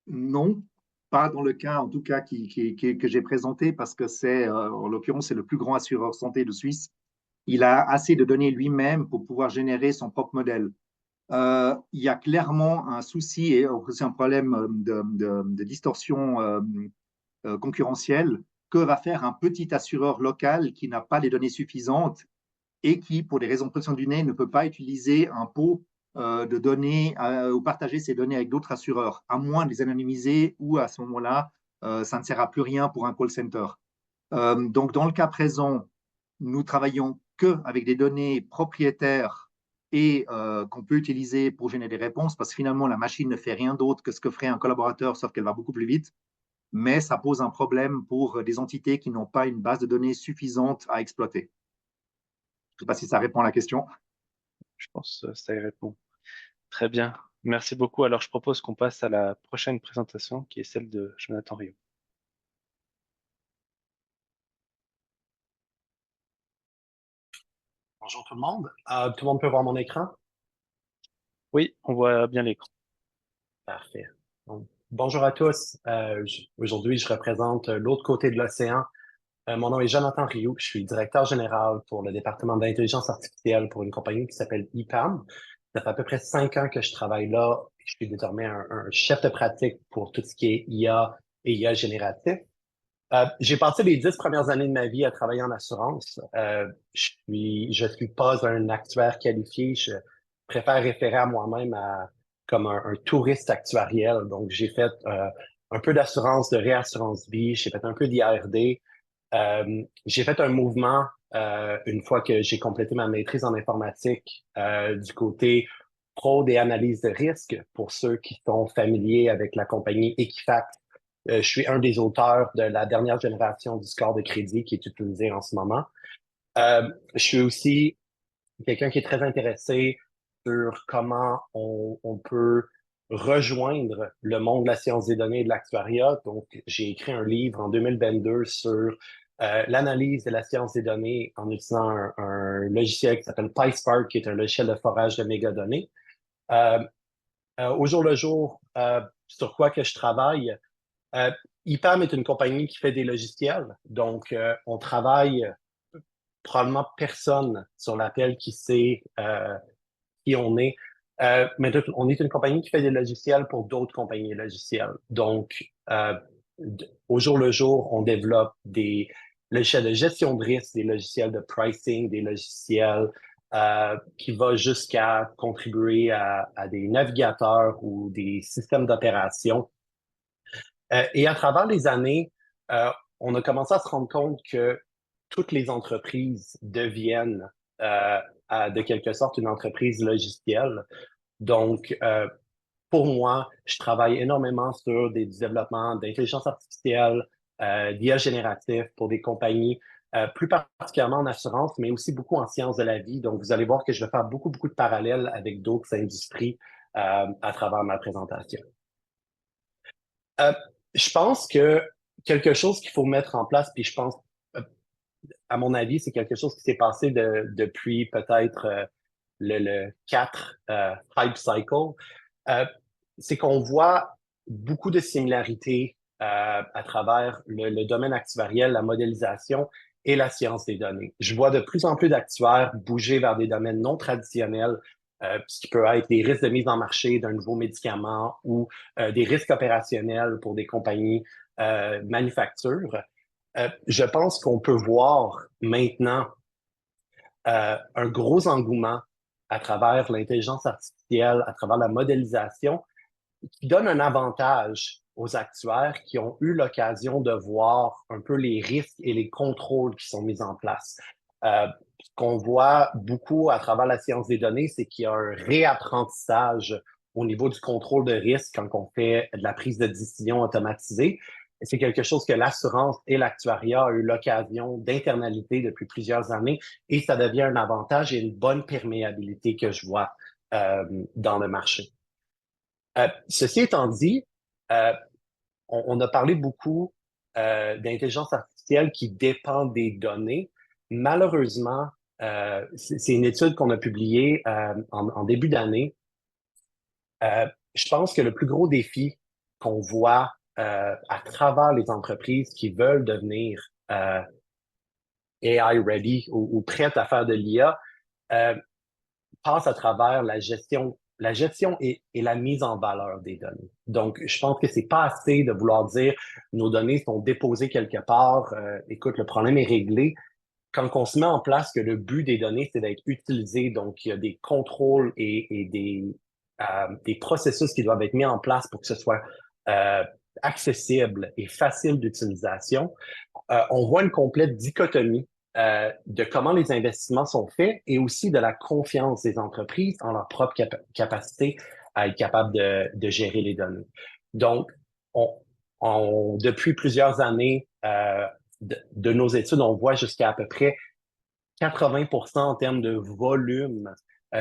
non, pas dans le cas, en tout cas, que j'ai présenté, parce que c'est, en l'occurrence, c'est le plus grand assureur santé de Suisse. Il a assez de données lui-même pour pouvoir générer son propre modèle. Il y a clairement un souci et aussi un problème de distorsion concurrentielle que va faire un petit assureur local qui n'a pas les données suffisantes et qui, pour des raisons de protection du nez, ne peut pas utiliser un pot de données ou partager ces données avec d'autres assureurs, à moins de les anonymiser ou à ce moment-là, ça ne sert à plus rien pour un call center. Donc, dans le cas présent, nous travaillons que avec des données propriétaires et qu'on peut utiliser pour générer des réponses, parce que finalement, la machine ne fait rien d'autre que ce que ferait un collaborateur, sauf qu'elle va beaucoup plus vite. Mais ça pose un problème pour des entités qui n'ont pas une base de données suffisante à exploiter. Je ne sais pas si ça répond à la question. Je pense que ça y répond. Très bien. Merci beaucoup. Alors, je propose qu'on passe à la prochaine présentation, qui est celle de Jonathan Rio. Bonjour tout le monde. Tout le monde peut voir mon écran? Oui, on voit bien l'écran. Parfait. Donc, bonjour à tous. Aujourd'hui, je représente l'autre côté de l'océan. Mon nom est Jonathan Rioux. Je suis directeur général pour le département d'intelligence artificielle pour une compagnie qui s'appelle EPAM. Ça fait à peu près 5 ans que je travaille là. Je suis désormais un chef de pratique pour tout ce qui est IA et IA génératif. J'ai passé les 10 premières années de ma vie à travailler en assurance. Je suis pas un actuaire qualifié. Je préfère référer à moi-même comme un touriste actuariel. Donc, j'ai fait un peu d'assurance, de réassurance vie. J'ai fait un peu d'IARD. J'ai fait un mouvement une fois que j'ai complété ma maîtrise en informatique du côté fraude et analyse de risque pour ceux qui sont familiers avec la compagnie Equifax. Je suis un des auteurs de la dernière génération du score de crédit qui est utilisé en ce moment. Je suis aussi quelqu'un qui est très intéressé sur comment on peut rejoindre le monde de la science des données et de l'actuariat. Donc, j'ai écrit un livre en 2022 sur l'analyse de la science des données en utilisant un logiciel qui s'appelle PySpark, qui est un logiciel de forage de mégadonnées. Au jour le jour, sur quoi que je travaille, EPAM est une compagnie qui fait des logiciels. Donc, on travaille probablement personne sur l'appel qui sait qui on est. Mais on est une compagnie qui fait des logiciels pour d'autres compagnies logicielles. Donc, au jour le jour, on développe des logiciels de gestion de risque, des logiciels de pricing, des logiciels qui vont jusqu'à contribuer à des navigateurs ou des systèmes d'opération. Et à travers les années, on a commencé à se rendre compte que toutes les entreprises deviennent de quelque sorte une entreprise logicielle. Donc, pour moi, je travaille énormément sur des développements d'intelligence artificielle, d'IA génératif pour des compagnies, plus particulièrement en assurance, mais aussi beaucoup en sciences de la vie. Donc, vous allez voir que je vais faire beaucoup de parallèles avec d'autres industries à travers ma présentation. Je pense que quelque chose qu'il faut mettre en place, puis je pense à mon avis, c'est quelque chose qui s'est passé depuis peut-être le 4 hype cycle. C'est qu'on voit beaucoup de similarités à travers le domaine actuariel, la modélisation et la science des données. Je vois de plus en plus d'actuaires bouger vers des domaines non traditionnels, ce qui peut être des risques de mise en marché d'un nouveau médicament ou des risques opérationnels pour des compagnies manufactures. Je pense qu'on peut voir maintenant un gros engouement à travers l'intelligence artificielle, à travers la modélisation, qui donne un avantage aux actuaires qui ont eu l'occasion de voir un peu les risques et les contrôles qui sont mis en place. Ce qu'on voit beaucoup à travers la science des données, c'est qu'il y a un réapprentissage au niveau du contrôle de risque quand on fait de la prise de décision automatisée. C'est quelque chose que l'assurance et l'actuariat ont eu l'occasion d'internaliser depuis plusieurs années et ça devient un avantage et une bonne perméabilité que je vois dans le marché. Ceci étant dit, on a parlé beaucoup d'intelligence artificielle qui dépend des données. Malheureusement, c'est une étude qu'on a publiée en début d'année. Je pense que le plus gros défi qu'on voit à travers les entreprises qui veulent devenir AI ready ou prêtes à faire de l'IA passe à travers la gestion et la mise en valeur des données. Donc, je pense que c'est pas assez de vouloir dire nos données sont déposées quelque part, écoute, le problème est réglé. Quand on se met en place que le but des données, c'est d'être utilisé, donc il y a des contrôles et des processus qui doivent être mis en place pour que ce soit accessible et facile d'utilisation, on voit une complète dichotomie de comment les investissements sont faits et aussi de la confiance des entreprises en leur propre capacité à être capable de gérer les données. Donc, depuis plusieurs années de nos études, on voit jusqu'à peu près 80% en termes de volume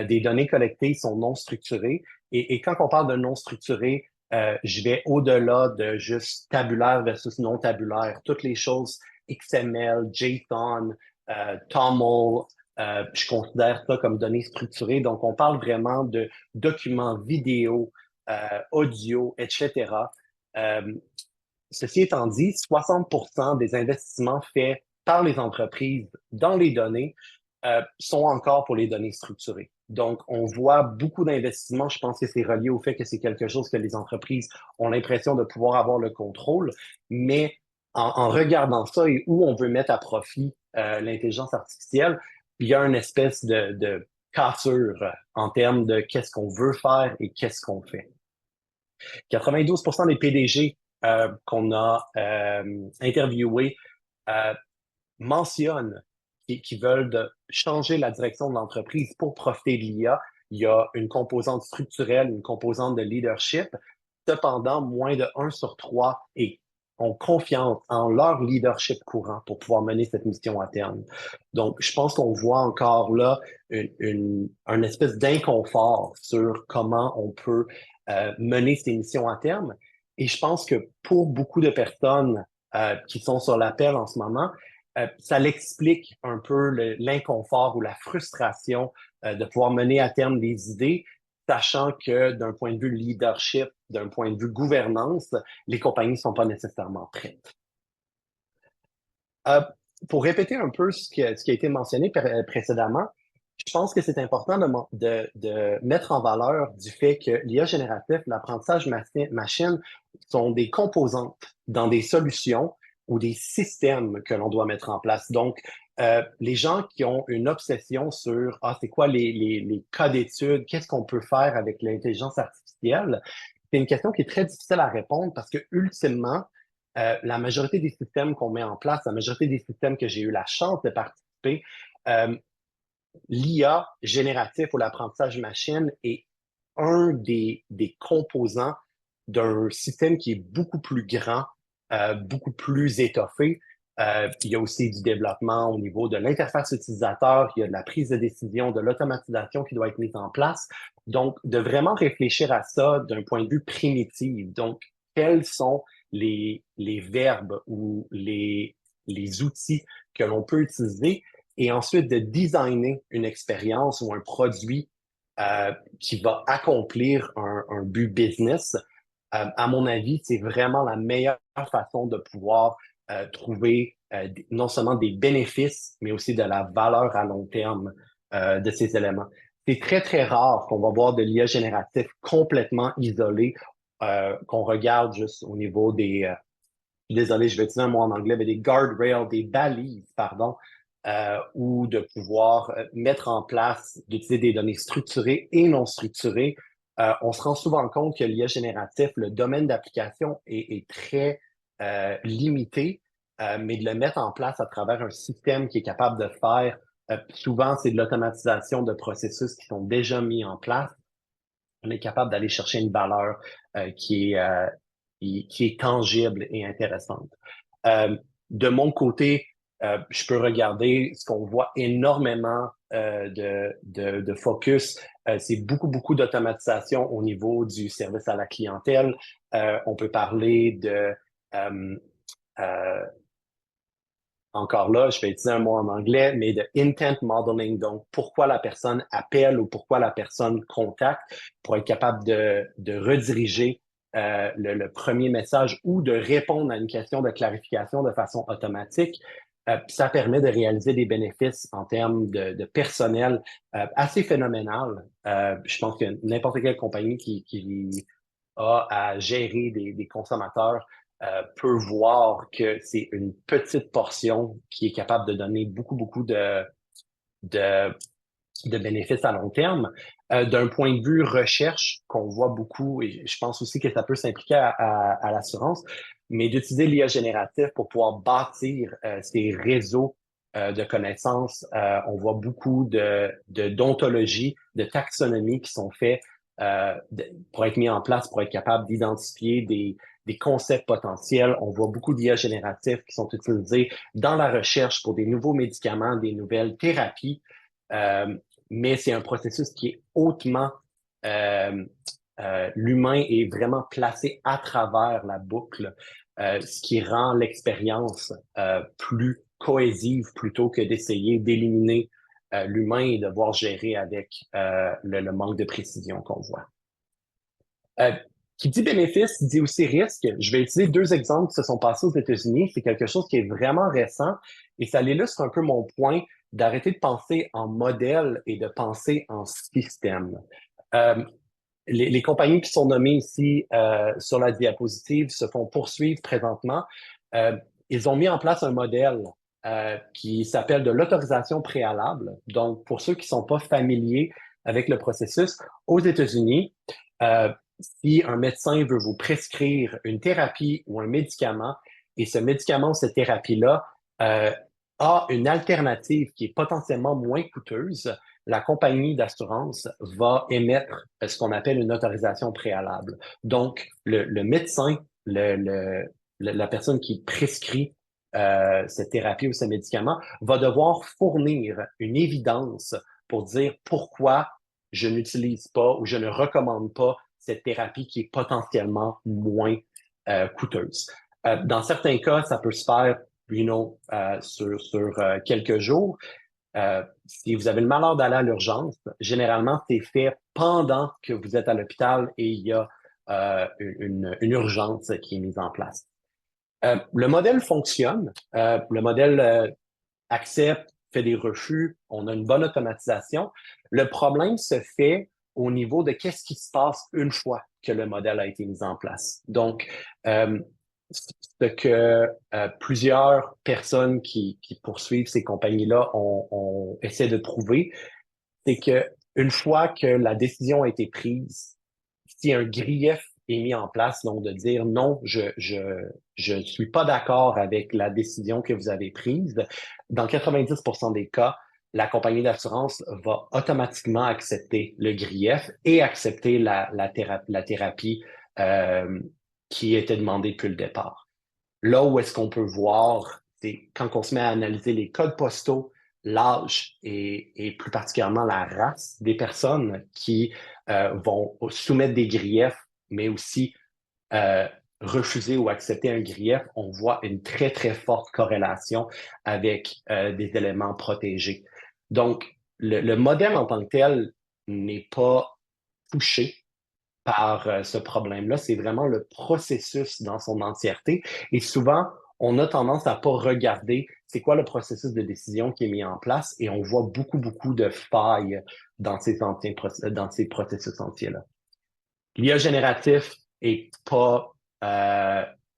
des données collectées sont non structurées. Et quand on parle de non structuré, je vais au-delà de juste tabulaire versus non tabulaire. Toutes les choses XML, JSON, TOML, je considère ça comme données structurées. Donc, on parle vraiment de documents vidéo, audio, etc. Ceci étant dit, 60% des investissements faits par les entreprises dans les données sont encore pour les données structurées. Donc, on voit beaucoup d'investissements. Je pense que c'est relié au fait que c'est quelque chose que les entreprises ont l'impression de pouvoir avoir le contrôle. Mais en regardant ça et où on veut mettre à profit l'intelligence artificielle, il y a une espèce de cassure en termes de qu'est-ce qu'on veut faire et qu'est-ce qu'on fait. 92% des PDG qu'on a interviewés mentionnent qui veulent changer la direction de l'entreprise pour profiter de l'IA. Il y a une composante structurelle, une composante de leadership. Cependant, moins de 1 sur 3 ont confiance en leur leadership courant pour pouvoir mener cette mission à terme. Donc, je pense qu'on voit encore là une espèce d'inconfort sur comment on peut mener ces missions à terme. Et je pense que pour beaucoup de personnes qui sont sur l'appel en ce moment, ça l'explique un peu l'inconfort ou la frustration de pouvoir mener à terme des idées, sachant que d'un point de vue leadership, d'un point de vue gouvernance, les compagnies ne sont pas nécessairement prêtes. Pour répéter un peu ce qui a été mentionné précédemment, je pense que c'est important de mettre en valeur du fait que l'IA génératif, l'apprentissage machine sont des composantes dans des solutions ou des systèmes que l'on doit mettre en place. Donc, les gens qui ont une obsession sur c'est quoi les cas d'études, qu'est-ce qu'on peut faire avec l'intelligence artificielle, c'est une question qui est très difficile à répondre parce que ultimement, la majorité des systèmes qu'on met en place, la majorité des systèmes que j'ai eu la chance de participer, l'IA génératif ou l'apprentissage machine est un des composants d'un système qui est beaucoup plus grand, beaucoup plus étoffé. Il y a aussi du développement au niveau de l'interface utilisateur, il y a de la prise de décision, de l'automatisation qui doit être mise en place. Donc, de vraiment réfléchir à ça d'un point de vue primitif. Donc, quels sont les verbes ou les les outils que l'on peut utiliser et ensuite de designer une expérience ou un produit qui va accomplir un but business. À mon avis, c'est vraiment la meilleure façon de pouvoir trouver non seulement des bénéfices, mais aussi de la valeur à long terme de ces éléments. C'est très, très rare qu'on va voir de l'IA génératif complètement isolé, qu'on regarde juste au niveau des, désolé, je vais utiliser un mot en anglais, mais des guardrails, des balises, pardon, ou de pouvoir mettre en place, d'utiliser des données structurées et non structurées. On se rend souvent compte que l'IA génératif, le domaine d'application est très limité, mais de le mettre en place à travers un système qui est capable de faire, souvent c'est de l'automatisation de processus qui sont déjà mis en place. On est capable d'aller chercher une valeur qui est tangible et intéressante. De mon côté, je peux regarder ce qu'on voit énormément de focus. C'est beaucoup d'automatisation au niveau du service à la clientèle. On peut parler de encore là, je vais utiliser un mot en anglais, mais de intent modeling. Donc, pourquoi la personne appelle ou pourquoi la personne contacte pour être capable de rediriger le premier message ou de répondre à une question de clarification de façon automatique. Ça permet de réaliser des bénéfices en termes de personnel assez phénoménal. Je pense que n'importe quelle compagnie qui a à gérer des consommateurs peut voir que c'est une petite portion qui est capable de donner beaucoup de bénéfices à long terme. D'un point de vue recherche, qu'on voit beaucoup, et je pense aussi que ça peut s'impliquer à l'assurance, mais d'utiliser l'IA génératif pour pouvoir bâtir ces réseaux de connaissances. On voit beaucoup d'ontologie, de taxonomie qui sont faits pour être mis en place, pour être capable d'identifier des concepts potentiels. On voit beaucoup d'IA génératifs qui sont utilisés dans la recherche pour des nouveaux médicaments, des nouvelles thérapies. Mais c'est un processus qui est hautement l'humain est vraiment placé à travers la boucle, ce qui rend l'expérience plus cohésive plutôt que d'essayer d'éliminer l'humain et de devoir gérer avec le manque de précision qu'on voit. Qui dit bénéfice dit aussi risque. Je vais utiliser deux exemples qui se sont passés aux États-Unis. C'est quelque chose qui est vraiment récent et ça illustre un peu mon point d'arrêter de penser en modèle et de penser en système. Les compagnies qui sont nommées ici sur la diapositive se font poursuivre présentement. Ils ont mis en place un modèle qui s'appelle de l'autorisation préalable. Donc, pour ceux qui ne sont pas familiers avec le processus, aux États-Unis, si un médecin veut vous prescrire une thérapie ou un médicament, et ce médicament ou cette thérapie-là a une alternative qui est potentiellement moins coûteuse, la compagnie d'assurance va émettre ce qu'on appelle une autorisation préalable. Donc, le médecin, la personne qui prescrit cette thérapie ou ce médicament va devoir fournir une évidence pour dire pourquoi je n'utilise pas ou je ne recommande pas cette thérapie qui est potentiellement moins coûteuse. Dans certains cas, ça peut se faire sur quelques jours. Si vous avez le malheur d'aller à l'urgence, généralement, c'est fait pendant que vous êtes à l'hôpital et il y a une urgence qui est mise en place. Le modèle fonctionne. Le modèle accepte, fait des refus. On a une bonne automatisation. Le problème se fait au niveau de qu'est-ce qui se passe une fois que le modèle a été mis en place. Donc, ce que plusieurs personnes qui poursuivent ces compagnies-là ont essayé de trouver, c'est que une fois que la décision a été prise, si un grief est mis en place, donc de dire non, je suis pas d'accord avec la décision que vous avez prise, dans 90% des cas, la compagnie d'assurance va automatiquement accepter le grief et accepter la thérapie qui était demandée depuis le départ. Là où est-ce qu'on peut voir, c'est quand on se met à analyser les codes postaux, l'âge et plus particulièrement la race des personnes qui vont soumettre des griefs, mais aussi refuser ou accepter un grief, on voit une très, très forte corrélation avec des éléments protégés. Donc, le modem en tant que tel n'est pas touché par ce problème-là. C'est vraiment le processus dans son entièreté. Et souvent, on a tendance à pas regarder c'est quoi le processus de décision qui est mis en place et on voit beaucoup, beaucoup de failles dans dans ces processus entiers-là. L'IA génératif est pas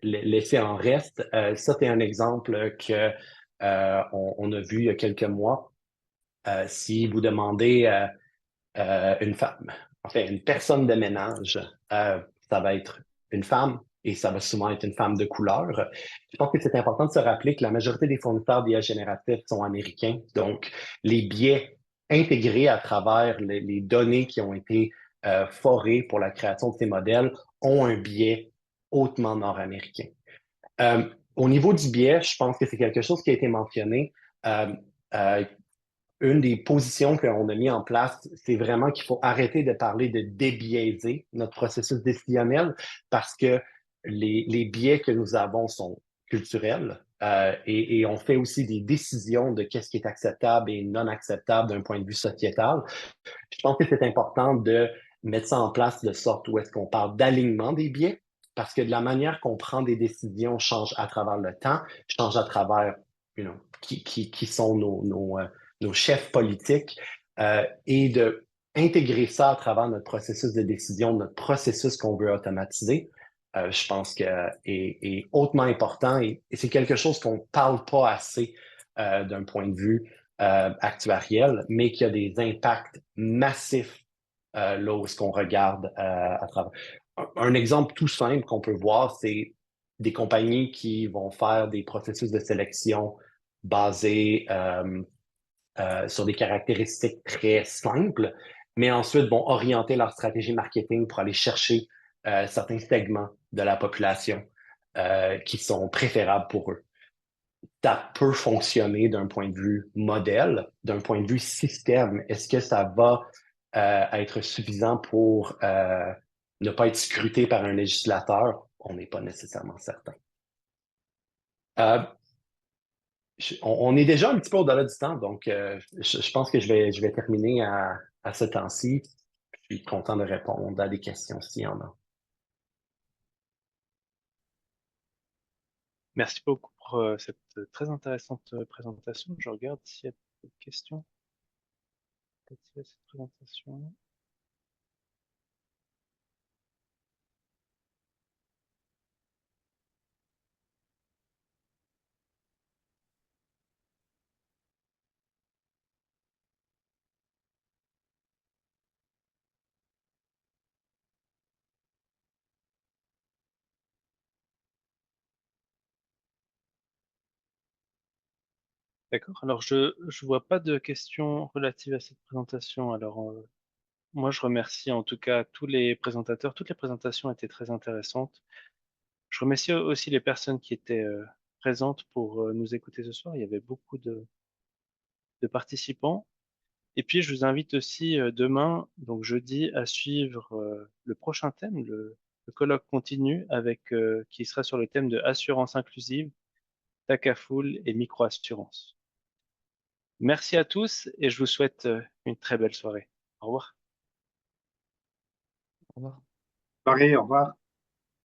laissé en reste. Ça, c'est un exemple que on a vu il y a quelques mois. Si vous demandez une femme, enfin une personne de ménage, ça va être une femme et ça va souvent être une femme de couleur. Je pense que c'est important de se rappeler que la majorité des fournisseurs d'IA génératifs sont américains. Donc, les biais intégrés à travers les données qui ont été forées pour la création de ces modèles ont un biais hautement nord-américain. Au niveau du biais, je pense que c'est quelque chose qui a été mentionné. Une des positions qu'on a mis en place, c'est vraiment qu'il faut arrêter de parler de débiaiser notre processus décisionnel parce que les biais que nous avons sont culturels et on fait aussi des décisions de qu'est-ce qui est acceptable et non acceptable d'un point de vue sociétal. Je pense que c'est important de mettre ça en place de sorte où est-ce qu'on parle d'alignement des biais parce que de la manière qu'on prend des décisions change à travers le temps, change à travers qui sont nos chefs politiques et de intégrer ça à travers notre processus de décision, notre processus qu'on veut automatiser, je pense que est hautement important et c'est quelque chose qu'on ne parle pas assez d'un point de vue actuariel, mais qui a des impacts massifs là où est-ce qu'on regarde à travers. Un exemple tout simple qu'on peut voir, c'est des compagnies qui vont faire des processus de sélection basés sur des caractéristiques très simples, mais ensuite vont orienter leur stratégie marketing pour aller chercher certains segments de la population qui sont préférables pour eux. Ça peut fonctionner d'un point de vue modèle, d'un point de vue système. Est-ce que ça va être suffisant pour ne pas être scruté par un législateur? On n'est pas nécessairement certain. On est déjà un petit peu au-delà du temps, donc je pense que je vais terminer à ce temps-ci. Je suis content de répondre à des questions s'il y en a. Merci beaucoup pour cette très intéressante présentation. Je regarde s'il y a des questions à cette présentation. D'accord. Alors, je vois pas de questions relatives à cette présentation. Alors, moi, je remercie en tout cas tous les présentateurs. Toutes les présentations étaient très intéressantes. Je remercie aussi les personnes qui étaient présentes pour nous écouter ce soir. Il y avait beaucoup de participants. Et puis, je vous invite aussi demain, donc jeudi, à suivre le prochain thème, le colloque continu avec qui sera sur le thème de assurance inclusive, Takaful et microassurance. Merci à tous et je vous souhaite une très belle soirée. Au revoir. Au revoir. Pareil, au revoir.